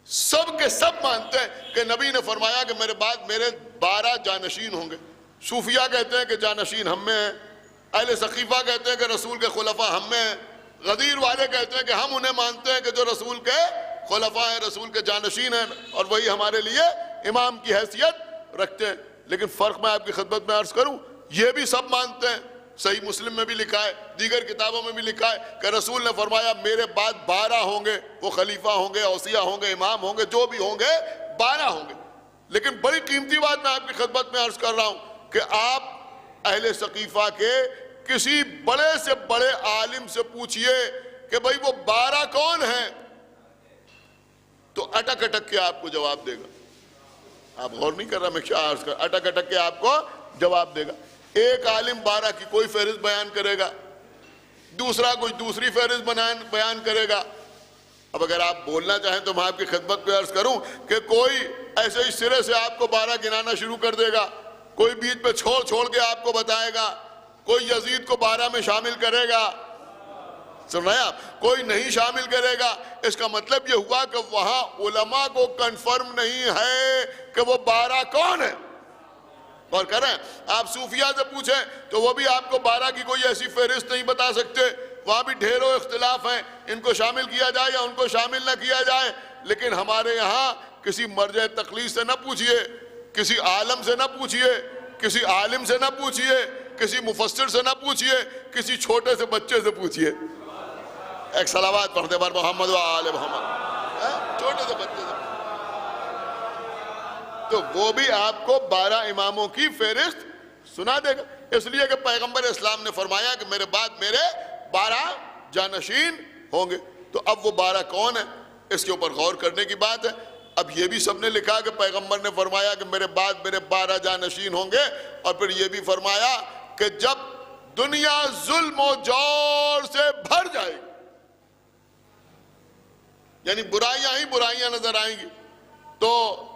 سب کے سب مانتے ہیں کہ نبی نے فرمایا کہ میرے بعد میرے 12 جانشین ہوں گے. صوفیاء کہتے ہیں کہ جانشین ہم میں ہیں, اہل سقیفہ کہتے ہیں کہ رسول کے خلفاء ہم میں ہیں, غدیر والے کہتے ہیں کہ ہم انہیں مانتے ہیں کہ جو رسول کے خلفاء ہیں, رسول کے جانشین ہیں, اور وہی ہمارے لیے امام کی حیثیت رکھتے ہیں. لیکن فرق میں آپ کی خدمت میں عرض کروں, یہ بھی سب مانتے ہیں, صحیح مسلم میں بھی لکھا ہے, دیگر کتابوں میں بھی لکھا ہے کہ رسول نے فرمایا میرے بعد 12 ہوں گے, وہ خلیفہ ہوں گے, اوصیہ ہوں گے, امام ہوں گے, جو بھی ہوں گے 12 ہوں گے. لیکن بڑی قیمتی بات میں آپ کی خدمت میں عرض کر رہا ہوں کہ آپ اہل سقیفہ کے کسی بڑے سے بڑے عالم سے پوچھئے کہ بھئی وہ 12 کون ہیں, تو اٹک اٹک کے آپ کو جواب دے گا. آپ غور نہیں کر رہا میں کیا عرض کر, اٹک اٹک کے آپ کو جواب دے گا. ایک عالم 12 کی کوئی فہرست بیان کرے گا, دوسرا کوئی دوسری فہرست بیان کرے گا. اب اگر آپ بولنا چاہیں تو میں آپ کی خدمت پہ عرض کروں کہ کوئی ایسے ہی سرے سے آپ کو 12 گنانا شروع کر دے گا, کوئی بیچ پہ چھوڑ کے آپ کو بتائے گا, کوئی یزید کو 12 میں شامل کرے گا, سن رہے ہیں آپ, کوئی نہیں شامل کرے گا. اس کا مطلب یہ ہوا کہ وہاں علماء کو کنفرم نہیں ہے کہ وہ 12 کون ہیں. اور کر رہے ہیں آپ صوفیاء سے پوچھیں تو وہ بھی آپ کو 12 کی کوئی ایسی فہرست نہیں بتا سکتے, وہاں بھی ڈھیروں اختلاف ہیں, ان کو شامل کیا جائے یا ان کو شامل نہ کیا جائے. لیکن ہمارے یہاں کسی مرجع تقلید سے نہ پوچھئے, کسی عالم سے نہ پوچھئے, کسی عالم سے نہ پوچھئے, کسی مفسر سے نہ پوچھئے, کسی چھوٹے سے بچے سے پوچھئے. ایک صلوات پڑھتے بار محمد و آل محمد, چھوٹے سے بچے سے, تو وہ بھی آپ کو 12 اماموں کی فہرست سنا دے گا. اس لیے کہ پیغمبر اسلام نے فرمایا کہ میرے بعد میرے 12 جانشین ہوں گے. تو اب وہ 12 کون ہیں, اس کے اوپر غور کرنے کی بات ہے. اب یہ بھی سب نے لکھا کہ پیغمبر نے فرمایا کہ میرے بعد میرے 12 جانشین ہوں گے, اور پھر یہ بھی فرمایا کہ جب دنیا ظلم و جور سے بھر جائے گی, یعنی برائیاں ہی برائیاں نظر آئیں گی, تو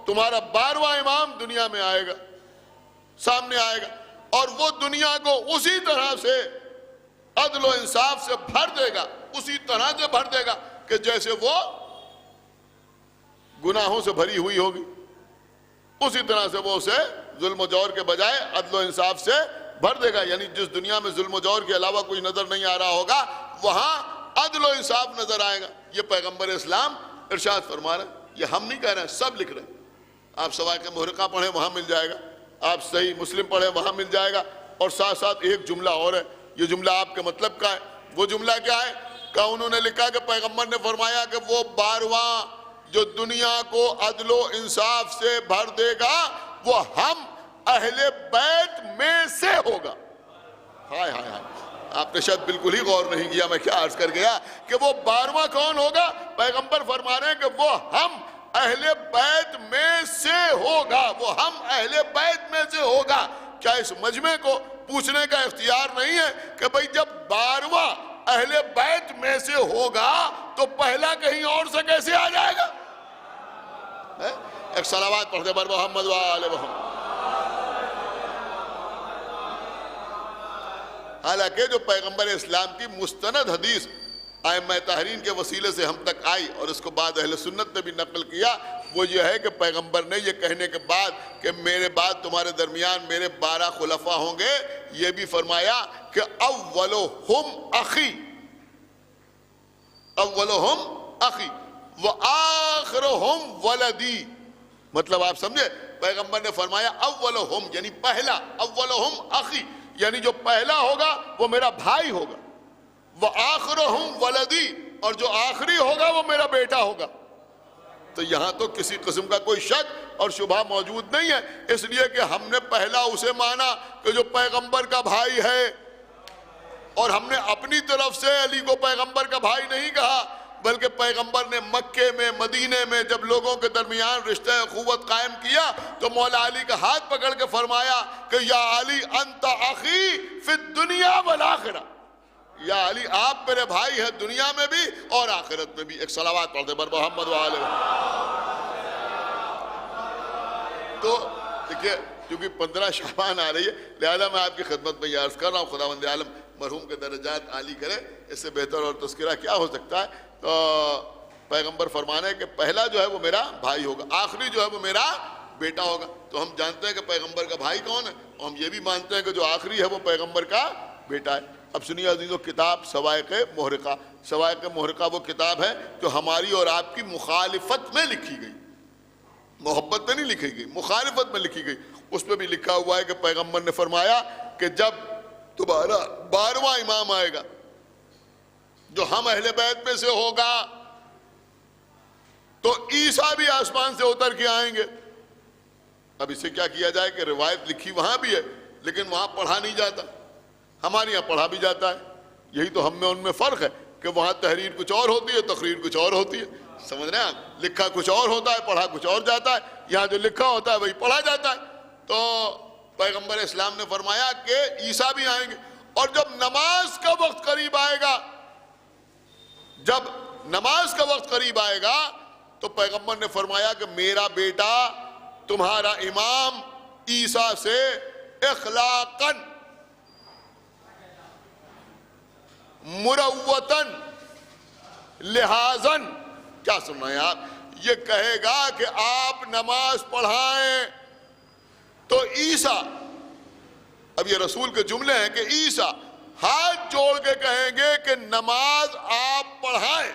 تمہارا 12واں امام دنیا میں آئے گا, سامنے آئے گا, اور وہ دنیا کو اسی طرح سے عدل و انصاف سے بھر دے گا, اسی طرح سے بھر دے گا کہ جیسے وہ گناہوں سے بھری ہوئی ہوگی. اسی طرح سے وہ اسے ظلم و جور کے بجائے عدل و انصاف سے بھر دے گا. یعنی جس دنیا میں ظلم و جور کے علاوہ کوئی نظر نہیں آ رہا ہوگا, وہاں عدل و انصاف نظر آئے گا. یہ پیغمبر اسلام ارشاد فرما رہے ہیں. یہ ہم نہیں کہہ رہے ہیں، سب لکھ رہے ہیں. آپ سوائق محرقہ پڑھیں وہاں مل جائے گا، آپ صحیح مسلم پڑھیں وہاں مل جائے گا. اور ساتھ ساتھ ایک جملہ اور ہے، یہ جملہ آپ کے مطلب کا ہے. وہ جملہ کیا ہے کہ انہوں نے لکھا کہ پیغمبر نے فرمایا کہ وہ 12واں جو دنیا کو عدل و انصاف سے بھر دے گا وہ ہم اہل بیت میں سے ہوگا. ہائے ہائے ہائے، آپ نے شاید بالکل ہی غور نہیں کیا میں کیا عرض کر گیا کہ وہ 12واں کون ہوگا. پیغمبر فرما رہے ہیں کہ وہ ہم اہل بیت میں سے ہوگا، وہ ہم اہل بیت میں سے ہوگا. کیا اس مجمع کو پوچھنے کا اختیار نہیں ہے کہ بھئی جب 12واں اہل بیت میں سے ہوگا تو پہلا کہیں اور سے کیسے آ جائے گا؟ ایک صلوات پڑھتے بر محمد وآل محمد. حالانکہ جو پیغمبر اسلام کی مستند حدیث ائمہ تحریر کے وسیلے سے ہم تک آئی اور اس کو بعد اہل سنت نے بھی نقل کیا، وہ یہ ہے کہ پیغمبر نے یہ کہنے کے بعد کہ میرے بعد تمہارے درمیان میرے 12 خلفاء ہوں گے، یہ بھی فرمایا کہ اولہم اخی، اولہم اخی وآخرہم ولدی. مطلب آپ سمجھے، پیغمبر نے فرمایا اولہم یعنی پہلا، اولہم اخی یعنی جو پہلا ہوگا وہ میرا بھائی ہوگا، وآخرہم ولدی اور جو آخری ہوگا وہ میرا بیٹا ہوگا. تو یہاں تو کسی قسم کا کوئی شک اور شبہ موجود نہیں ہے، اس لیے کہ ہم نے پہلا اسے مانا کہ جو پیغمبر کا بھائی ہے، اور ہم نے اپنی طرف سے علی کو پیغمبر کا بھائی نہیں کہا، بلکہ پیغمبر نے مکے میں مدینے میں جب لوگوں کے درمیان رشتہ اخوت قائم کیا تو مولا علی کا ہاتھ پکڑ کے فرمایا کہ یا علی انت اخی فی الدنیا والآخرہ، یا علی آپ میرے بھائی ہیں دنیا میں بھی اور آخرت میں بھی. ایک صلوات پڑھتے بر محمد وآلہ. تو دیکھئے کیونکہ 15 شعبان آ رہی ہے لہذا میں آپ کی خدمت میں یہ عرض کر رہا ہوں خداوند عالم مرحوم کے درجات عالی کرے، اس سے بہتر اور تذکرہ کیا ہو سکتا ہے. تو پیغمبر فرمانے کہ پہلا جو ہے وہ میرا بھائی ہوگا، آخری جو ہے وہ میرا بیٹا ہوگا. تو ہم جانتے ہیں کہ پیغمبر کا بھائی کون ہے، اور ہم یہ بھی مانتے ہیں کہ جو آخری ہے وہ پیغمبر کا بیٹا ہے. اب سنیے عزیزو، کتاب سوائق محرقہ، سوائق محرقہ وہ کتاب ہے جو ہماری اور آپ کی مخالفت میں لکھی گئی، محبت میں نہیں لکھی گئی، مخالفت میں لکھی گئی. اس میں بھی لکھا ہوا ہے کہ پیغمبر نے فرمایا کہ جب دوبارہ 12واں امام آئے گا جو ہم اہل بیت میں سے ہوگا تو عیسیٰ بھی آسمان سے اتر کے آئیں گے. اب اسے کیا کیا جائے کہ روایت لکھی وہاں بھی ہے لیکن وہاں پڑھا نہیں جاتا، ہمارے یہاں پڑھا بھی جاتا ہے. یہی تو ہم میں ان میں فرق ہے کہ وہاں تحریر کچھ اور ہوتی ہے، تقریر کچھ اور ہوتی ہے. سمجھ رہے ہیں آپ، لکھا کچھ اور ہوتا ہے، پڑھا کچھ اور جاتا ہے. یہاں جو لکھا ہوتا ہے وہی پڑھا جاتا ہے. تو پیغمبر اسلام نے فرمایا کہ عیسیٰ بھی آئیں گے، اور جب نماز کا وقت قریب آئے گا، جب نماز کا وقت قریب آئے گا تو پیغمبر نے فرمایا کہ میرا بیٹا تمہارا امام عیسیٰ سے اخلاقاً مروتاً لحاظاً، کیا سن رہے ہیں آپ، یہ کہے گا کہ آپ نماز پڑھائیں تو عیسیٰ، اب یہ رسول کے جملے ہیں کہ عیسیٰ ہاتھ جوڑ کے کہیں گے کہ نماز آپ پڑھائیں،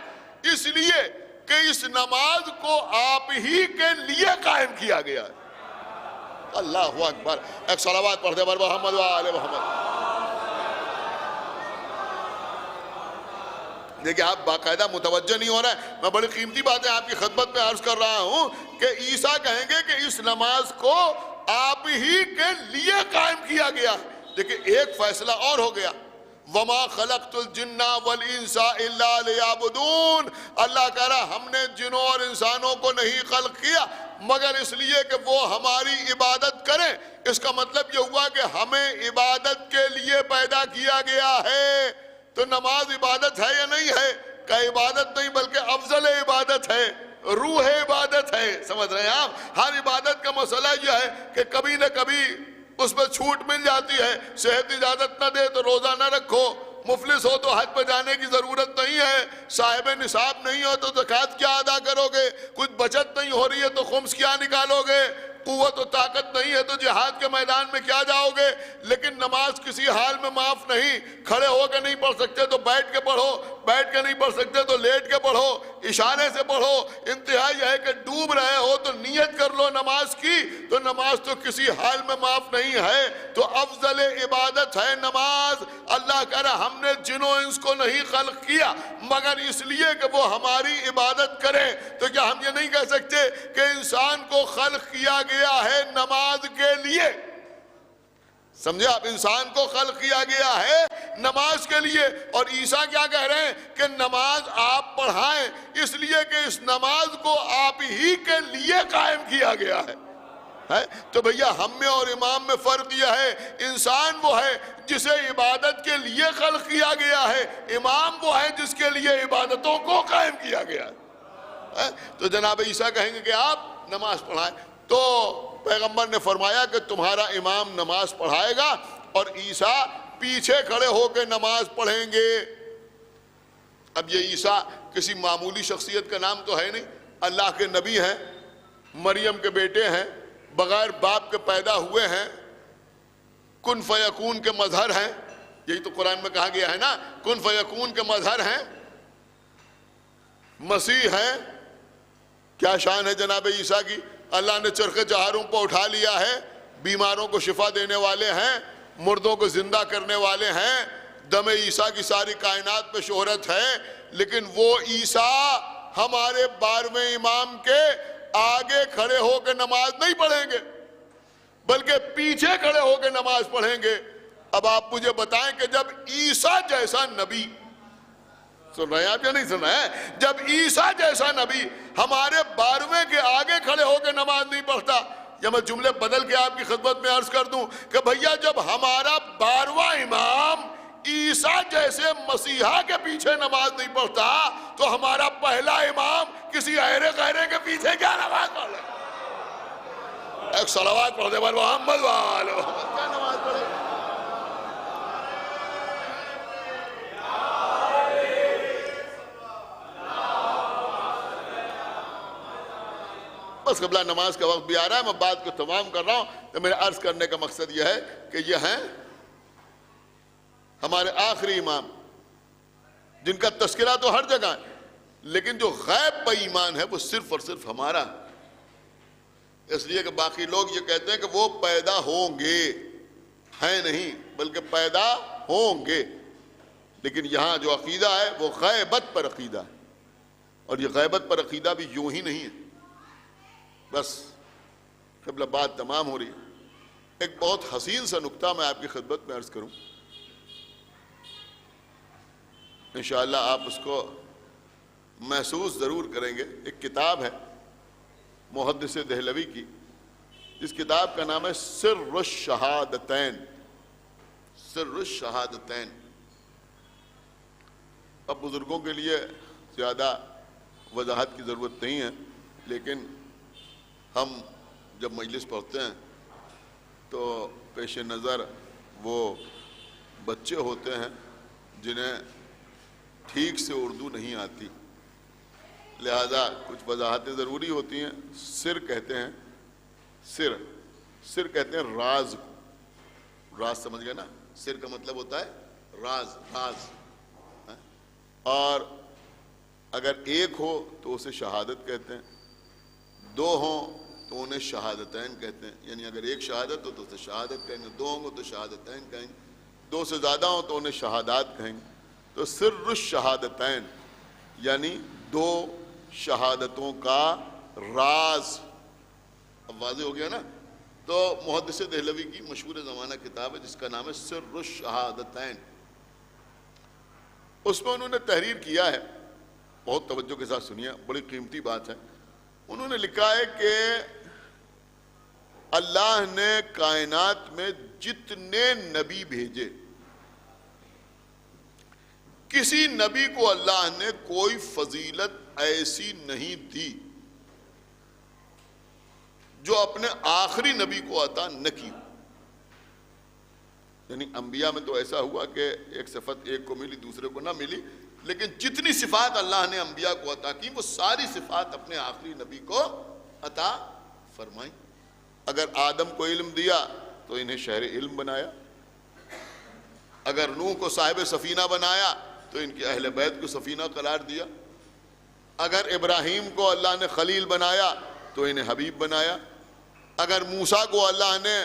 اس لیے کہ اس نماز کو آپ ہی کے لیے قائم کیا گیا ہے. اللہ اکبر. ایک صلوات پڑھتے بر محمد وآل محمد. دیکھیں آپ باقاعدہ متوجہ نہیں ہو رہا ہے، میں بڑی قیمتی باتیں آپ کی خدمت میں عرض کر رہا ہوں کہ عیسیٰ کہیں گے کہ اس نماز کو آپ ہی کے لیے قائم کیا گیا. دیکھیں ایک فیصلہ اور ہو گیا، وَمَا خَلَقْتُ الْجِنَّ وَالْإِنسَ إِلَّا لِيَعْبُدُونَ. اللہ کہہ رہا ہم نے جنوں اور انسانوں کو نہیں خلق کیا مگر اس لیے کہ وہ ہماری عبادت کریں. اس کا مطلب یہ ہوا کہ ہمیں عبادت کے لیے پیدا کیا گیا ہے. تو نماز عبادت ہے یا نہیں ہے؟ کہ عبادت نہیں بلکہ افضل عبادت ہے، روح عبادت ہے. سمجھ رہے ہیں آپ، ہر عبادت کا مسئلہ یہ ہے کہ کبھی نہ کبھی اس میں چھوٹ مل جاتی ہے. صحت اجازت نہ دے تو روزہ نہ رکھو، مفلس ہو تو حج پہ جانے کی ضرورت نہیں ہے، صاحب نصاب نہیں ہو تو زکوٰۃ کیا ادا کرو گے، کچھ بچت نہیں ہو رہی ہے تو خمس کیا نکالو گے، قوت و طاقت نہیں ہے تو جہاد کے میدان میں کیا جاؤ گے. لیکن نماز کسی حال میں معاف نہیں. کھڑے ہو کے نہیں پڑھ سکتے تو بیٹھ کے پڑھو، بیٹھ کے نہیں پڑھ سکتے تو لیٹ کے پڑھو. اشارے سے پڑھو. انتہا یہ ہے کہ ڈوب رہے ہو تو نیت کر لو نماز کی, تو نماز تو کسی حال میں معاف نہیں ہے. تو افضل عبادت ہے نماز. اللہ کہہ رہا ہم نے جن و انس کو نہیں خلق کیا مگر اس لیے کہ وہ ہماری عبادت کریں. تو کیا ہم یہ نہیں کہہ سکتے کہ انسان کو خلق کیا گیا ہے نماز کے لیے؟ سمجھے آپ, انسان کو خلق کیا گیا ہے نماز کے لیے. اور عیسیٰ کیا کہہ رہے ہیں کہ نماز آپ پڑھائیں, اس لیے کہ اس نماز کو آپ ہی کے لیے قائم کیا گیا ہے. تو بھیا ہم میں اور امام میں فرق یہ ہے, انسان وہ ہے جسے عبادت کے لیے خلق کیا گیا ہے, امام وہ ہے جس کے لیے عبادتوں کو قائم کیا گیا ہے. تو جناب عیسیٰ کہیں گے کہ آپ نماز پڑھائیں, تو پیغمبر نے فرمایا کہ تمہارا امام نماز پڑھائے گا اور عیسیٰ پیچھے کھڑے ہو کے نماز پڑھیں گے. اب یہ عیسیٰ کسی معمولی شخصیت کا نام تو ہے نہیں, اللہ کے نبی ہیں, مریم کے بیٹے ہیں, بغیر باپ کے پیدا ہوئے ہیں, کن فیکون کے مظہر ہیں. یہی تو قرآن میں کہا گیا ہے نا, کن فیکون کے مظہر ہیں, مسیح ہیں. کیا شان ہے جناب عیسیٰ کی. اللہ نے چرخ چہاروں پر اٹھا لیا ہے, بیماروں کو شفا دینے والے ہیں, مردوں کو زندہ کرنے والے ہیں. دم عیسیٰ کی ساری کائنات میں شہرت ہے. لیکن وہ عیسیٰ ہمارے 12ویں امام کے آگے کھڑے ہو کے نماز نہیں پڑھیں گے بلکہ پیچھے کھڑے ہو کے نماز پڑھیں گے. اب آپ مجھے بتائیں کہ جب عیسیٰ جیسا نبی, سن رہے ہیں آپ یا نہیں سن رہے ہیں, جب عیسیٰ جیسا نبی ہمارے 12ویں کے آگے کھڑے ہو کے نماز نہیں پڑھتا, یا میں جملے بدل کے آپ کی خدمت میں عرض کر دوں کہ بھیا جب ہمارا 12واں امام عیسیٰ جیسے مسیحا کے پیچھے نماز نہیں پڑھتا تو ہمارا پہلا امام کسی ایرے غیرے کے پیچھے کیا نماز پڑھ لے؟ ایک صلوات پڑھ دے بھائی محمد وآلہ محمد, کیا نماز پڑھے؟ بس قبلہ نماز کا وقت بھی آ رہا ہے, میں بات کو تمام کر رہا ہوں. تو میرے عرض کرنے کا مقصد یہ ہے کہ یہ ہیں ہمارے آخری امام جن کا تذکرہ تو ہر جگہ ہے, لیکن جو غیب پہ ایمان ہے وہ صرف اور صرف ہمارا. اس لیے کہ باقی لوگ یہ کہتے ہیں کہ وہ پیدا ہوں گے, ہیں نہیں بلکہ پیدا ہوں گے. لیکن یہاں جو عقیدہ ہے وہ غیبت پر عقیدہ ہے, اور یہ غیبت پر عقیدہ بھی یوں ہی نہیں ہے. بس قبلہ بات تمام ہو رہی ہے. ایک بہت حسین سا نکتہ میں آپ کی خدمت میں عرض کروں, انشاءاللہ آپ اس کو محسوس ضرور کریں گے. ایک کتاب ہے محدث دہلوی کی, اس کتاب کا نام ہے سر الشہادتین. سر الشہادتین. اب بزرگوں کے لیے زیادہ وضاحت کی ضرورت نہیں ہے, لیکن ہم جب مجلس پڑھتے ہیں تو پیش نظر وہ بچے ہوتے ہیں جنہیں ٹھیک سے اردو نہیں آتی, لہذا کچھ وضاحتیں ضروری ہوتی ہیں. سر کہتے ہیں, سر کہتے ہیں راز کو. راز سمجھ گئے نا, سر کا مطلب ہوتا ہے راز, راز. اور اگر ایک ہو تو اسے شہادت کہتے ہیں, دو ہوں تو انہیں شہادتین کہتے ہیں. یعنی اگر ایک شہادت ہو تو اسے شہادت کہیں گے, دو ہوں گے تو شہادتین کہیں گے, دو سے زیادہ ہوں تو انہیں شہادات کہیں گے. تو سر الشہادتین یعنی دو شہادتوں کا راز. اب واضح ہو گیا نا. تو محدث دہلوی کی مشہور زمانہ کتاب ہے جس کا نام ہے سر الشہادتین. اس میں انہوں نے تحریر کیا ہے, بہت توجہ کے ساتھ سنیے, بڑی قیمتی بات ہے. انہوں نے لکھا ہے کہ اللہ نے کائنات میں جتنے نبی بھیجے, کسی نبی کو اللہ نے کوئی فضیلت ایسی نہیں دی جو اپنے آخری نبی کو عطا نہ کی. یعنی انبیاء میں تو ایسا ہوا کہ ایک صفت ایک کو ملی دوسرے کو نہ ملی, لیکن جتنی صفات اللہ نے انبیاء کو عطا کی وہ ساری صفات اپنے آخری نبی کو عطا فرمائیں. اگر آدم کو علم دیا تو انہیں شہر علم بنایا, اگر نوح کو صاحب سفینہ بنایا تو ان کے اہل بیت کو سفینہ قرار دیا, اگر ابراہیم کو اللہ نے خلیل بنایا تو انہیں حبیب بنایا، اگر موسیٰ کو اللہ نے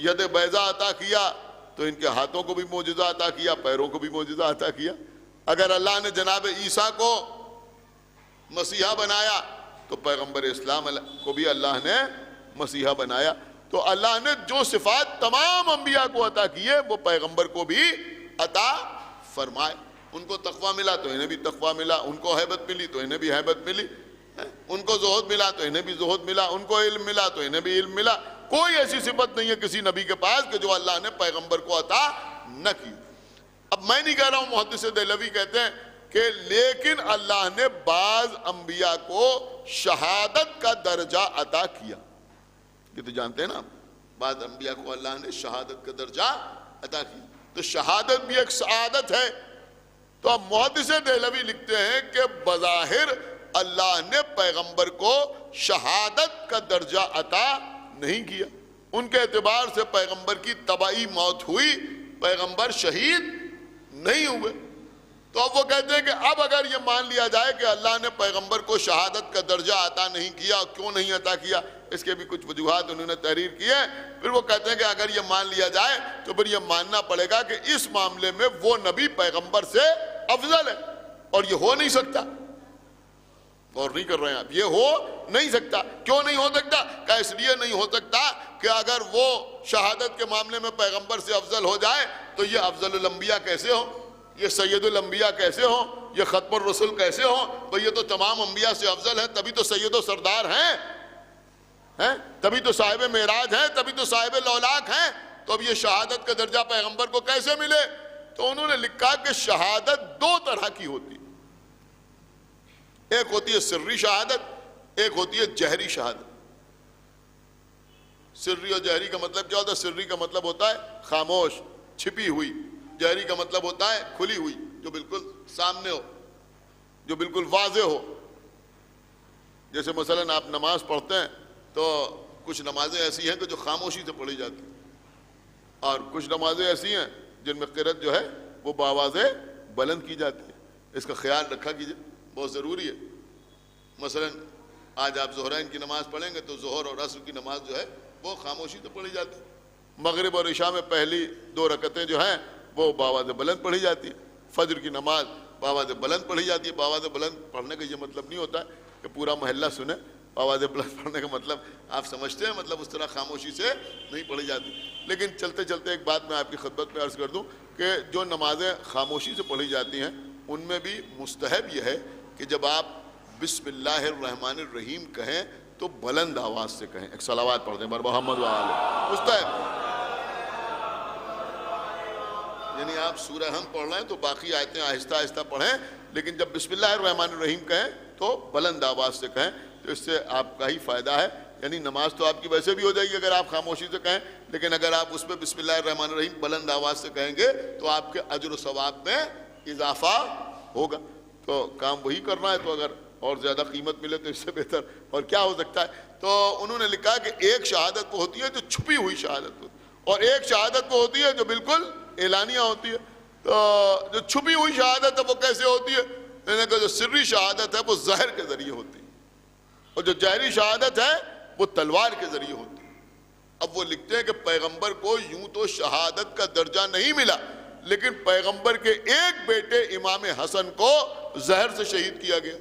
ید بیضا عطا کیا تو ان کے ہاتھوں کو بھی معجزہ عطا کیا، پیروں کو بھی معجزہ عطا کیا، اگر اللہ نے جناب عیسیٰ کو مسیحا بنایا تو پیغمبر اسلام کو بھی اللہ نے مسیحا بنایا۔ تو اللہ نے جو صفات تمام انبیاء کو عطا کیے وہ پیغمبر کو بھی عطا فرمائے۔ ان کو تقویٰ ملا تو انہیں بھی تقویٰ ملا، ان کو ہیبت ملی تو انہیں بھی ہیبت ملی، ان کو زہد ملا تو انہیں بھی زہد ملا، ان کو علم ملا تو انہیں بھی علم ملا۔ کوئی ایسی صفت نہیں ہے کسی نبی کے پاس کہ جو اللہ نے پیغمبر کو عطا نہ کی۔ اب میں نہیں کہہ رہا ہوں، محدث دہلوی کہتے ہیں کہ لیکن اللہ نے بعض انبیاء کو شہادت کا درجہ عطا کیا۔ یہ تو جانتے ہیں نا، بعض انبیاء کو اللہ نے شہادت کا درجہ عطا کیا، تو شہادت بھی ایک سعادت ہے۔ تو اب محدث دہلوی لکھتے ہیں کہ بظاہر اللہ نے پیغمبر کو شہادت کا درجہ عطا نہیں کیا، ان کے اعتبار سے پیغمبر کی طبعی موت ہوئی، پیغمبر شہید نہیں ہوئے۔ تو اب وہ کہتے ہیں کہ اب اگر یہ مان لیا جائے کہ اللہ نے پیغمبر کو شہادت کا درجہ عطا نہیں کیا، کیوں نہیں عطا کیا، اس کے بھی کچھ وجوہات انہوں نے تحریر کی ہے۔ پھر وہ کہتے ہیں کہ اگر یہ مان لیا جائے تو پھر یہ ماننا پڑے گا کہ اس معاملے میں وہ نبی پیغمبر سے افضل ہے، اور یہ ہو نہیں سکتا۔ غور نہیں کر رہے ہیں آپ، یہ ہو نہیں سکتا۔ کیوں نہیں ہو سکتا؟ کہ اس لیے نہیں ہو سکتا کہ اگر وہ شہادت کے معاملے میں پیغمبر سے افضل ہو جائے تو یہ افضل الانبیاء کیسے ہوں، یہ سید الانبیاء کیسے ہوں، یہ ختم الرسل کیسے ہوں؟ بھئی یہ تو تمام انبیاء سے افضل ہے، تبھی تو سید و سردار ہیں، تبھی تو صاحب معراج ہیں، تبھی تو صاحب لولاک ہیں، تو اب یہ شہادت کا درجہ پیغمبر کو کیسے ملے؟ تو انہوں نے لکھا کہ شہادت دو طرح کی ہوتی ہے، ایک ہوتی ہے سری شہادت، ایک ہوتی ہے جہری شہادت۔ سری اور جہری کا مطلب کیا ہوتا ہے؟ سری کا مطلب ہوتا ہے خاموش، چھپی ہوئی، جہری کا مطلب ہوتا ہے کھلی ہوئی، جو بالکل سامنے ہو، جو بالکل واضح ہو۔ جیسے مثلا آپ نماز پڑھتے ہیں تو کچھ نمازیں ایسی ہیں کہ جو خاموشی سے پڑھی جاتی ہیں، اور کچھ نمازیں ایسی ہیں جن میں قرأت جو ہے وہ بآواز بلند کی جاتی ہے۔ اس کا خیال رکھا کیجئے، بہت ضروری ہے۔ مثلا آج آپ ظہرین کی نماز پڑھیں گے تو ظہر اور عصر کی نماز جو ہے وہ خاموشی سے پڑھی جاتی ہے۔ مغرب اور عشاء میں پہلی دو رکعتیں جو ہیں وہ بآواز بلند پڑھی جاتی ہے۔ فجر کی نماز بآواز بلند پڑھی جاتی ہے۔ بآواز بلند پڑھنے کا یہ مطلب نہیں ہوتا ہے کہ پورا محلہ سنے، آواز بلند پڑھنے کا مطلب آپ سمجھتے ہیں، مطلب اس طرح خاموشی سے نہیں پڑھی جاتی۔ لیکن چلتے چلتے ایک بات میں آپ کی خدمت میں عرض کر دوں کہ جو نمازیں خاموشی سے پڑھی جاتی ہیں ان میں بھی مستحب یہ ہے کہ جب آپ بسم اللہ الرحمن الرحیم کہیں تو بلند آواز سے کہیں۔ ایک صلوات پڑھ دیں بر محمد و آلہ۔ مستحب، یعنی آپ سورہ ہم پڑھ رہے ہیں تو باقی آیتیں آہستہ آہستہ پڑھیں، لیکن جب بسم اللہ الرحمن الرحیم کہیں تو بلند آواز سے کہیں، تو اس سے آپ کا ہی فائدہ ہے۔ یعنی نماز تو آپ کی ویسے بھی ہو جائے گی اگر آپ خاموشی سے کہیں، لیکن اگر آپ اس پہ بسم اللہ الرحمن الرحیم بلند آواز سے کہیں گے تو آپ کے اجر و ثواب میں اضافہ ہوگا۔ تو کام وہی کرنا ہے، تو اگر اور زیادہ قیمت ملے تو اس سے بہتر اور کیا ہو سکتا ہے۔ تو انہوں نے لکھا کہ ایک شہادت وہ ہوتی ہے جو چھپی ہوئی شہادت ہوتی ہے، اور ایک شہادت وہ ہوتی ہے جو بالکل اعلانیہ ہوتی ہے۔ تو جو چھپی ہوئی شہادت ہے وہ کیسے ہوتی ہے؟ یعنی کہ جو سری شہادت ہے وہ ظاہر کے ذریعے ہوتی ہے، اور جو جہری شہادت ہے وہ تلوار کے ذریعے ہوتی ہے۔ اب وہ لکھتے ہیں کہ پیغمبر کو یوں تو شہادت کا درجہ نہیں ملا، لیکن پیغمبر کے ایک بیٹے امام حسن کو زہر سے شہید کیا گیا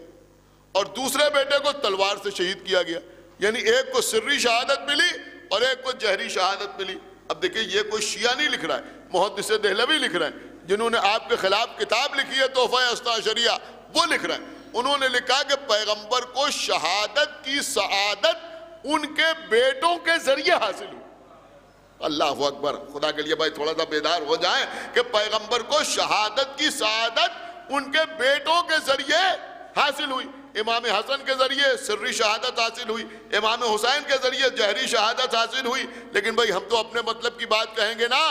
اور دوسرے بیٹے کو تلوار سے شہید کیا گیا، یعنی ایک کو سری شہادت ملی اور ایک کو جہری شہادت ملی۔ اب دیکھیں یہ کوئی شیعہ نہیں لکھ رہا ہے، محدث دہلوی لکھ رہے ہیں، جنہوں نے آپ کے خلاف کتاب لکھی ہے تحفہ اثنا عشریہ، وہ لکھ رہے ہیں۔ انہوں نے لکھا کہ پیغمبر کو شہادت کی سعادت ان کے بیٹوں کے ذریعے حاصل ہوئی۔ اللہ اکبر، خدا کے لیے بھائی تھوڑا سا بیدار ہو جائیں کہ پیغمبر کو شہادت کی سعادت ان کے بیٹوں کے ذریعے حاصل ہوئی۔ امام حسن کے ذریعے سری شہادت حاصل ہوئی، امام حسین کے ذریعے جہری شہادت حاصل ہوئی۔ لیکن بھائی ہم تو اپنے مطلب کی بات کہیں گے نا۔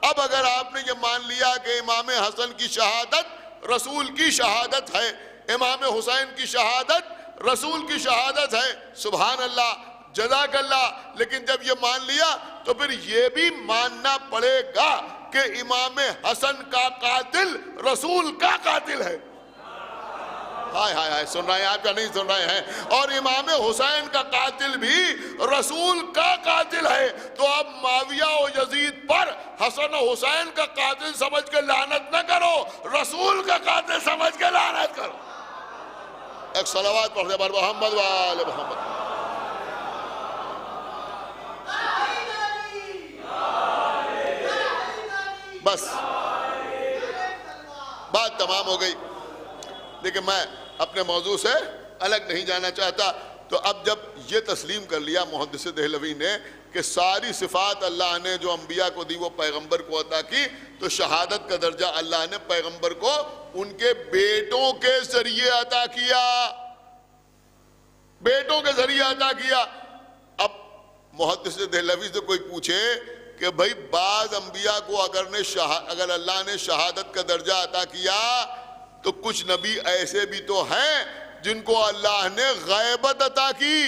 اب اگر آپ نے یہ مان لیا کہ امام حسن کی شہادت رسول کی شہادت ہے، امام حسین کی شہادت رسول کی شہادت ہے، سبحان اللہ، جزاک اللہ، لیکن جب یہ مان لیا تو پھر یہ بھی ماننا پڑے گا کہ امام حسن کا قاتل رسول کا قاتل ہے۔ ہائے ہائے ہائے، سن رہے ہیں آپ یا نہیں سن رہے ہیں؟ اور امام حسین کا قاتل بھی رسول کا قاتل ہے، تو اب معاویہ و یزید پر حسن و حسین کا قاتل سمجھ کے لعنت نہ کرو، رسول کا قاتل سمجھ کے لعنت کرو۔ ایک صلوات پڑھ دے بر محمد و آل محمد۔ بس بات تمام ہو گئی، لیکن میں اپنے موضوع سے الگ نہیں جانا چاہتا۔ تو اب جب یہ تسلیم کر لیا محدث دہلوی نے کہ ساری صفات اللہ نے جو انبیاء کو دی وہ پیغمبر کو عطا کی، تو شہادت کا درجہ اللہ نے پیغمبر کو ان کے بیٹوں کے ذریعے عطا کیا، بیٹوں کے ذریعے عطا کیا۔ اب محدث دہلوی سے کوئی پوچھے کہ بھئی بعض انبیاء کو اگر اللہ نے شہادت کا درجہ عطا کیا تو کچھ نبی ایسے بھی تو ہیں جن کو اللہ نے غیبت عطا کی۔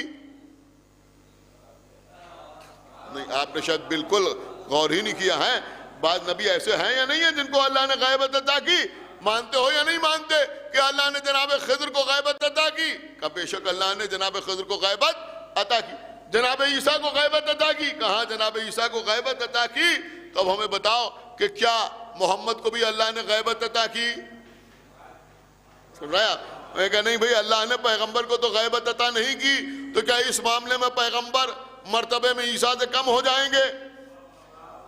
نہیں، آپ نے شاید بالکل غور ہی نہیں کیا ہے۔ بعض نبی ایسے ہیں یا نہیں ہیں جن کو اللہ نے غیبت عطا کی؟ مانتے ہو یا نہیں مانتے کہ اللہ نے جناب خضر کو غیبت عطا کی؟ کہ بے شک اللہ نے جناب خضر کو غیبت عطا کی۔ جناب عیسیٰ کو غیبت عطا کی؟ کہاں جناب عیسیٰ کو غیبت عطا کی؟ تو اب ہمیں بتاؤ کہ کیا محمد کو بھی اللہ نے غیبت عطا کی؟ سن رہے ہیں؟ میں کہا نہیں بھئی، اللہ نے پیغمبر کو تو غیبت عطا نہیں کی، تو کیا اس معاملے میں پیغمبر مرتبے میں عیسیٰ سے کم ہو جائیں گے؟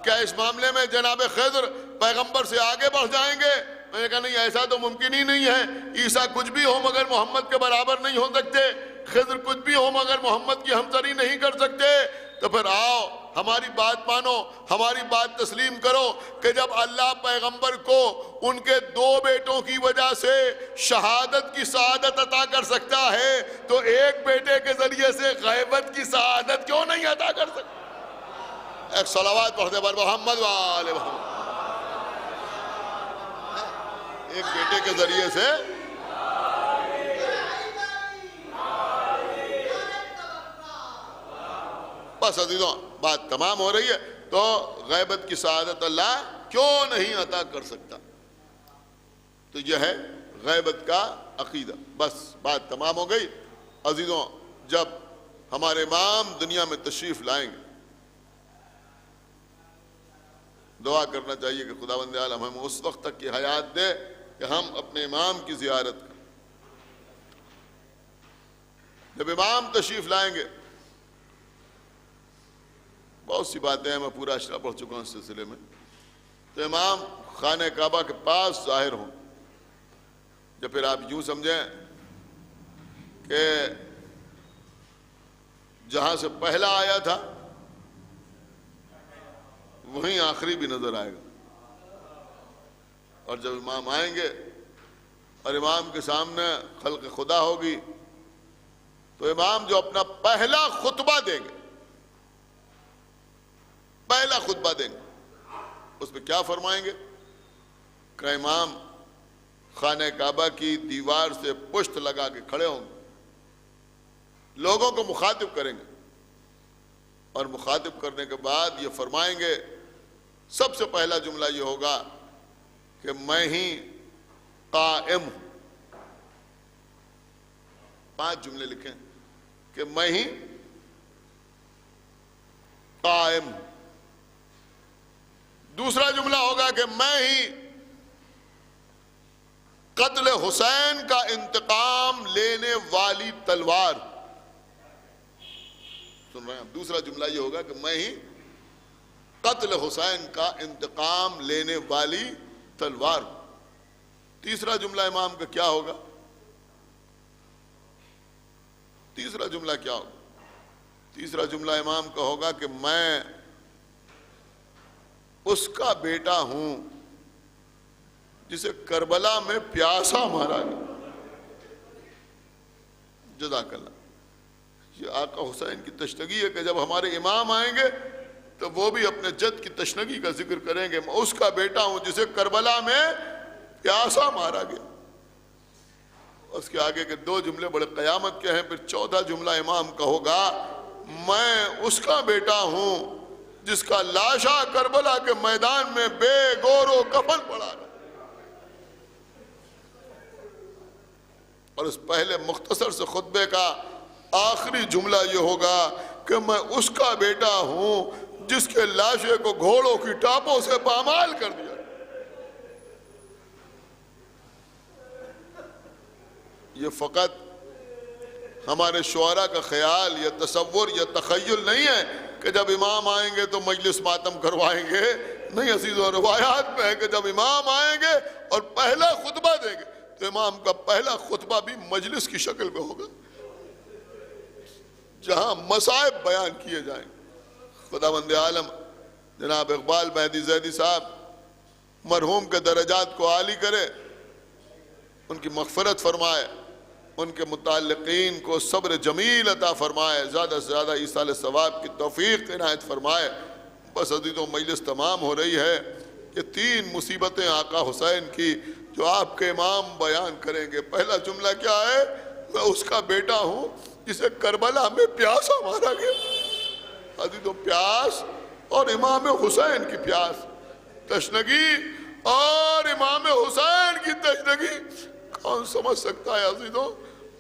کیا اس معاملے میں جناب خضر پیغمبر سے آگے بڑھ جائیں گے؟ میں نے کہا نہیں، ایسا تو ممکن ہی نہیں ہے۔ عیسیٰ کچھ بھی ہو مگر محمد کے برابر نہیں ہو سکتے، خضر کچھ بھی ہو مگر محمد کی ہمسری نہیں کر سکتے۔ تو پھر آؤ ہماری بات مانو، ہماری بات تسلیم کرو کہ جب اللہ پیغمبر کو ان کے دو بیٹوں کی وجہ سے شہادت کی سعادت عطا کر سکتا ہے تو ایک بیٹے کے ذریعے سے غیبت کی سعادت کیوں نہیں عطا کر سکتا؟ ایک صلوات پڑھ دے بر محمد و آل محمد۔ ایک بیٹے کے ذریعے سے بس عزیزوں بات تمام ہو رہی ہے، تو غیبت کی سعادت اللہ کیوں نہیں عطا کر سکتا؟ تو یہ ہے غیبت کا عقیدہ۔ بس بات تمام ہو گئی۔ عزیزوں، جب ہمارے امام دنیا میں تشریف لائیں گے، دعا کرنا چاہیے کہ خداوند عالم ہمیں اس وقت تک کی حیات دے کہ ہم اپنے امام کی زیارت کریں۔ جب امام تشریف لائیں گے، بہت سی باتیں ہیں، میں پورا اشرا پڑھ چکا ہوں اس سلسلے میں، تو امام خانہ کعبہ کے پاس ظاہر ہوں، جب پھر آپ یوں سمجھیں کہ جہاں سے پہلا آیا تھا وہیں آخری بھی نظر آئے گا۔ اور جب امام آئیں گے اور امام کے سامنے خلق خدا ہوگی، تو امام جو اپنا پہلا خطبہ دیں گے، پہلا خطبہ دیں گے، اس پہ کیا فرمائیں گے؟ کہ امام خانہ کعبہ کی دیوار سے پشت لگا کے کھڑے ہوں گے، لوگوں کو مخاطب کریں گے، اور مخاطب کرنے کے بعد یہ فرمائیں گے، سب سے پہلا جملہ یہ ہوگا کہ میں ہی قائم ہوں۔ 5 جملے لکھیں کہ میں ہی قائم ہوں۔ دوسرا جملہ ہوگا کہ میں ہی قتل حسین کا انتقام لینے والی تلوار۔ سن رہے ہیں؟ دوسرا جملہ یہ ہوگا کہ میں ہی قتل حسین کا انتقام لینے والی تلوار۔ تیسرا جملہ امام کا کیا ہوگا؟ تیسرا جملہ کیا ہوگا؟ تیسرا جملہ امام کا ہوگا کہ میں اس کا بیٹا ہوں جسے کربلا میں پیاسا مارا گیا۔ جزاک اللہ۔ یہ آقا حسین کی تشنگی ہے کہ جب ہمارے امام آئیں گے تو وہ بھی اپنے جد کی تشنگی کا ذکر کریں گے، میں اس کا بیٹا ہوں جسے کربلا میں پیاسا مارا گیا۔ اس کے آگے کے 2 جملے بڑے قیامت کے ہیں۔ پھر چوتھا جملہ امام کا ہوگا، میں اس کا بیٹا ہوں جس کا لاشا کربلا کے میدان میں بے گور و کفن پڑا ہے۔ اور اس پہلے مختصر سے خطبے کا آخری جملہ یہ ہوگا کہ میں اس کا بیٹا ہوں جس کے لاشے کو گھوڑوں کی ٹاپوں سے پامال کر دیا۔ یہ فقط ہمارے شعراء کا خیال یا تصور یا تخیل نہیں ہے کہ جب امام آئیں گے تو مجلس ماتم کروائیں گے، نہیں عزیزو، روایات میں ہے کہ جب امام آئیں گے اور پہلا خطبہ دیں گے تو امام کا پہلا خطبہ بھی مجلس کی شکل میں ہوگا جہاں مصائب بیان کیے جائیں۔ خداوند عالم جناب اقبال مہدی زیدی صاحب مرحوم کے درجات کو عالی کرے، ان کی مغفرت فرمائے، ان کے متعلقین کو صبر جمیل عطا فرمائے، زیادہ سے زیادہ ایصال ثواب کی توفیق عنایت فرمائے۔ بس عزیزوں، مجلس تمام ہو رہی ہے۔ یہ 3 مصیبتیں آقا حسین کی جو آپ کے امام بیان کریں گے۔ پہلا جملہ کیا ہے؟ میں اس کا بیٹا ہوں جسے کربلا میں پیاسا مارا گیا۔ عزیزوں، پیاس اور امام حسین کی پیاس، تشنگی اور امام حسین کی تشنگی کون سمجھ سکتا ہے؟ عزیزوں،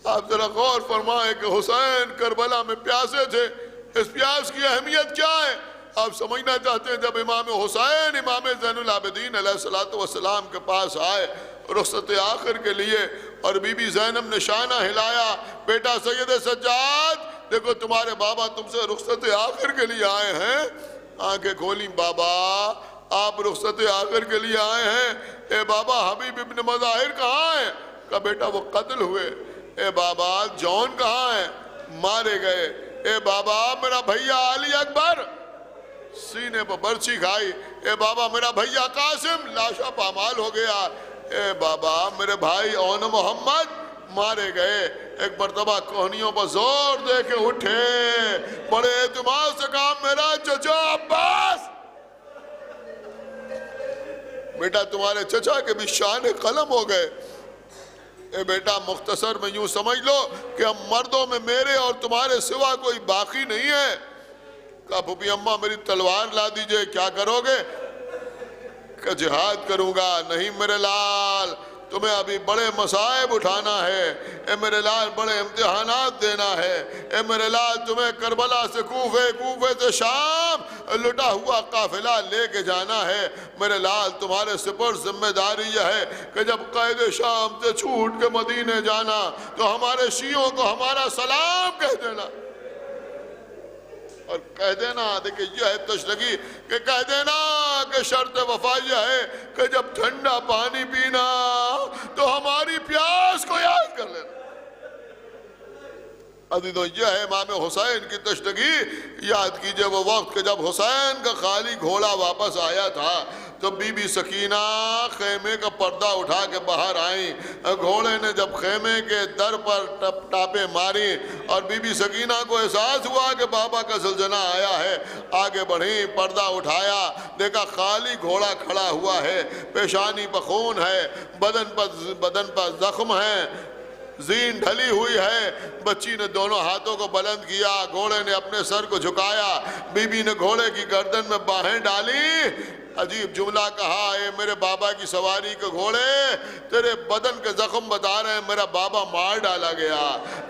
آپ ذرا غور فرمائیں کہ حسین کربلا میں پیاسے تھے، اس پیاس کی اہمیت کیا ہے؟ آپ سمجھنا چاہتے ہیں جب امام حسین امام زین العابدین علیہ السلام کے پاس آئے رخصت آخر کے لیے، اور بی بی زینب نے شانہ ہلایا، بیٹا سید سجاد دیکھو تمہارے بابا تم سے رخصت آخر کے لیے آئے ہیں۔ آنکھیں کھولیں، بابا آپ رخصت آخر کے لیے آئے ہیں؟ اے بابا حبیب ابن مظاہر کہاں ہیں؟ کہا بیٹا وہ قتل ہوئے۔ اے بابا جون کہاں ہیں؟ مارے گئے۔ اے بابا میرا بھیا علی اکبر، سینے پر برچی کھائی۔ اے بابا میرا بھیا قاسم لاشا پامال ہو گیا۔ اے بابا میرے بھائی اون محمد مارے گئے۔ ایک مرتبہ کوہنیوں پر زور دے کے اٹھے، بڑے اعتماد سے کہا میرا چچا عباس، بیٹا تمہارے چچا کے بھی شان قلم ہو گئے۔ اے بیٹا مختصر میں یوں سمجھ لو کہ اب مردوں میں میرے اور تمہارے سوا کوئی باقی نہیں ہے۔ کہا پھوپھی اماں میری تلوار لا دیجئے، کیا کرو گے؟ کہ جہاد کروں گا۔ نہیں میرے لال، تمہیں ابھی بڑے مصائب اٹھانا ہے۔ اے میرے لال بڑے امتحانات دینا ہے۔ اے میرے لال تمہیں کربلا سے کوفے سے شام لٹا ہوا قافلہ لے کے جانا ہے۔ میرے لال تمہارے سپر ذمہ داری یہ ہے کہ جب قید شام سے چھوٹ کے مدینے جانا تو ہمارے شیعوں کو ہمارا سلام کہہ دینا، اور کہہ دینا، دیکھیں یہ ہے تشنگی، کہ کہہ دینا کہ شرط وفا یہ ہے کہ جب ٹھنڈا پانی پینا تو ہماری پیاس کو یاد کر لینا۔ عزیزوں یہ ہے امام حسین کی تشنگی۔ یاد کیجئے وہ وقت کہ جب حسین کا خالی گھوڑا واپس آیا تھا تو بی بی سکینہ خیمے کا پردہ اٹھا کے باہر آئیں۔ گھوڑے نے جب خیمے کے در پر ٹاپیں ماری اور بی بی سکینہ کو احساس ہوا کہ بابا کا زلزلہ آیا ہے، آگے بڑھیں، پردہ اٹھایا، دیکھا خالی گھوڑا کھڑا ہوا ہے، پیشانی پر خون ہے، بدن پر زخم ہے، زین ڈھلی ہوئی ہے۔ بچی نے دونوں ہاتھوں کو بلند کیا، گھوڑے نے اپنے سر کو جھکایا، بی بی نے گھوڑے کی گردن میں باہیں ڈالی، عجیب جملہ کہا، اے میرے بابا کی سواری کے گھوڑے، تیرے بدن کے زخم بتا رہے ہیں میرا بابا مار ڈالا گیا،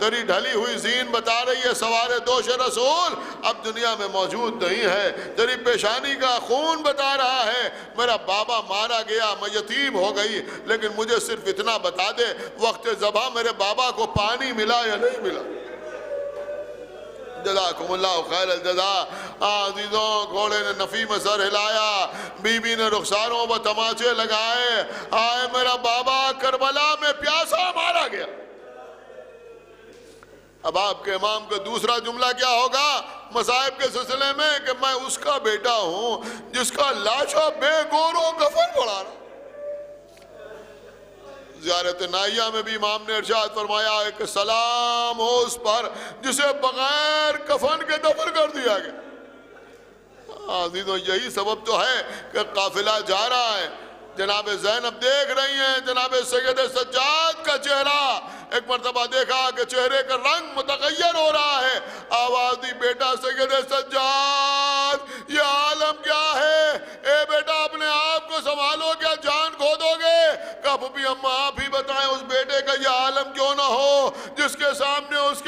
تیری ڈھلی ہوئی زین بتا رہی ہے سوار دوش رسول اب دنیا میں موجود نہیں ہے، تیری پیشانی کا خون بتا رہا ہے میرا بابا مارا گیا، میں یتیم ہو گئی، لیکن مجھے صرف اتنا بتا دے وقت ذبح میرے بابا کو پانی ملا یا نہیں ملا؟ جزاکم اللہ خیر الجزا۔ عزیزوں گھوڑے نے نفی میں سر ہلایا، بی بی نے رخساروں پر تماچے لگائے، آئے میرا بابا کربلا میں پیاسا مارا گیا۔ اب آپ کے امام کا دوسرا جملہ کیا ہوگا مصائب کے سلسلے میں؟ کہ میں اس کا بیٹا ہوں جس کا لاشا بے گورو کفن پڑا رہا۔ زیارت نائیہ میں بھی امام نے ارشاد فرمایا ہے کہ سلام ہو اس پر جسے بغیر کفن کے دفن کر دیا گیا۔ عزیزوں یہی سبب تو ہے کہ قافلہ جا رہا ہے، جناب زینب دیکھ رہی ہیں جناب سید سجاد کا چہرہ، ایک مرتبہ دیکھا کہ چہرے کا رنگ متغیر ہو رہا ہے، آواز دی بیٹا سید سجاد یہ عالم کیا ہے؟ اے بیٹا اپنے آپ کو سنبھالو، کیا جان کھو دو گے؟ کہا پھوپھی اماں آپ ہی بتائیں اس بیٹے کا یہ عالم کیوں نہ ہو؟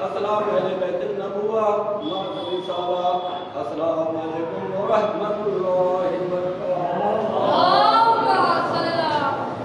السلام علیکم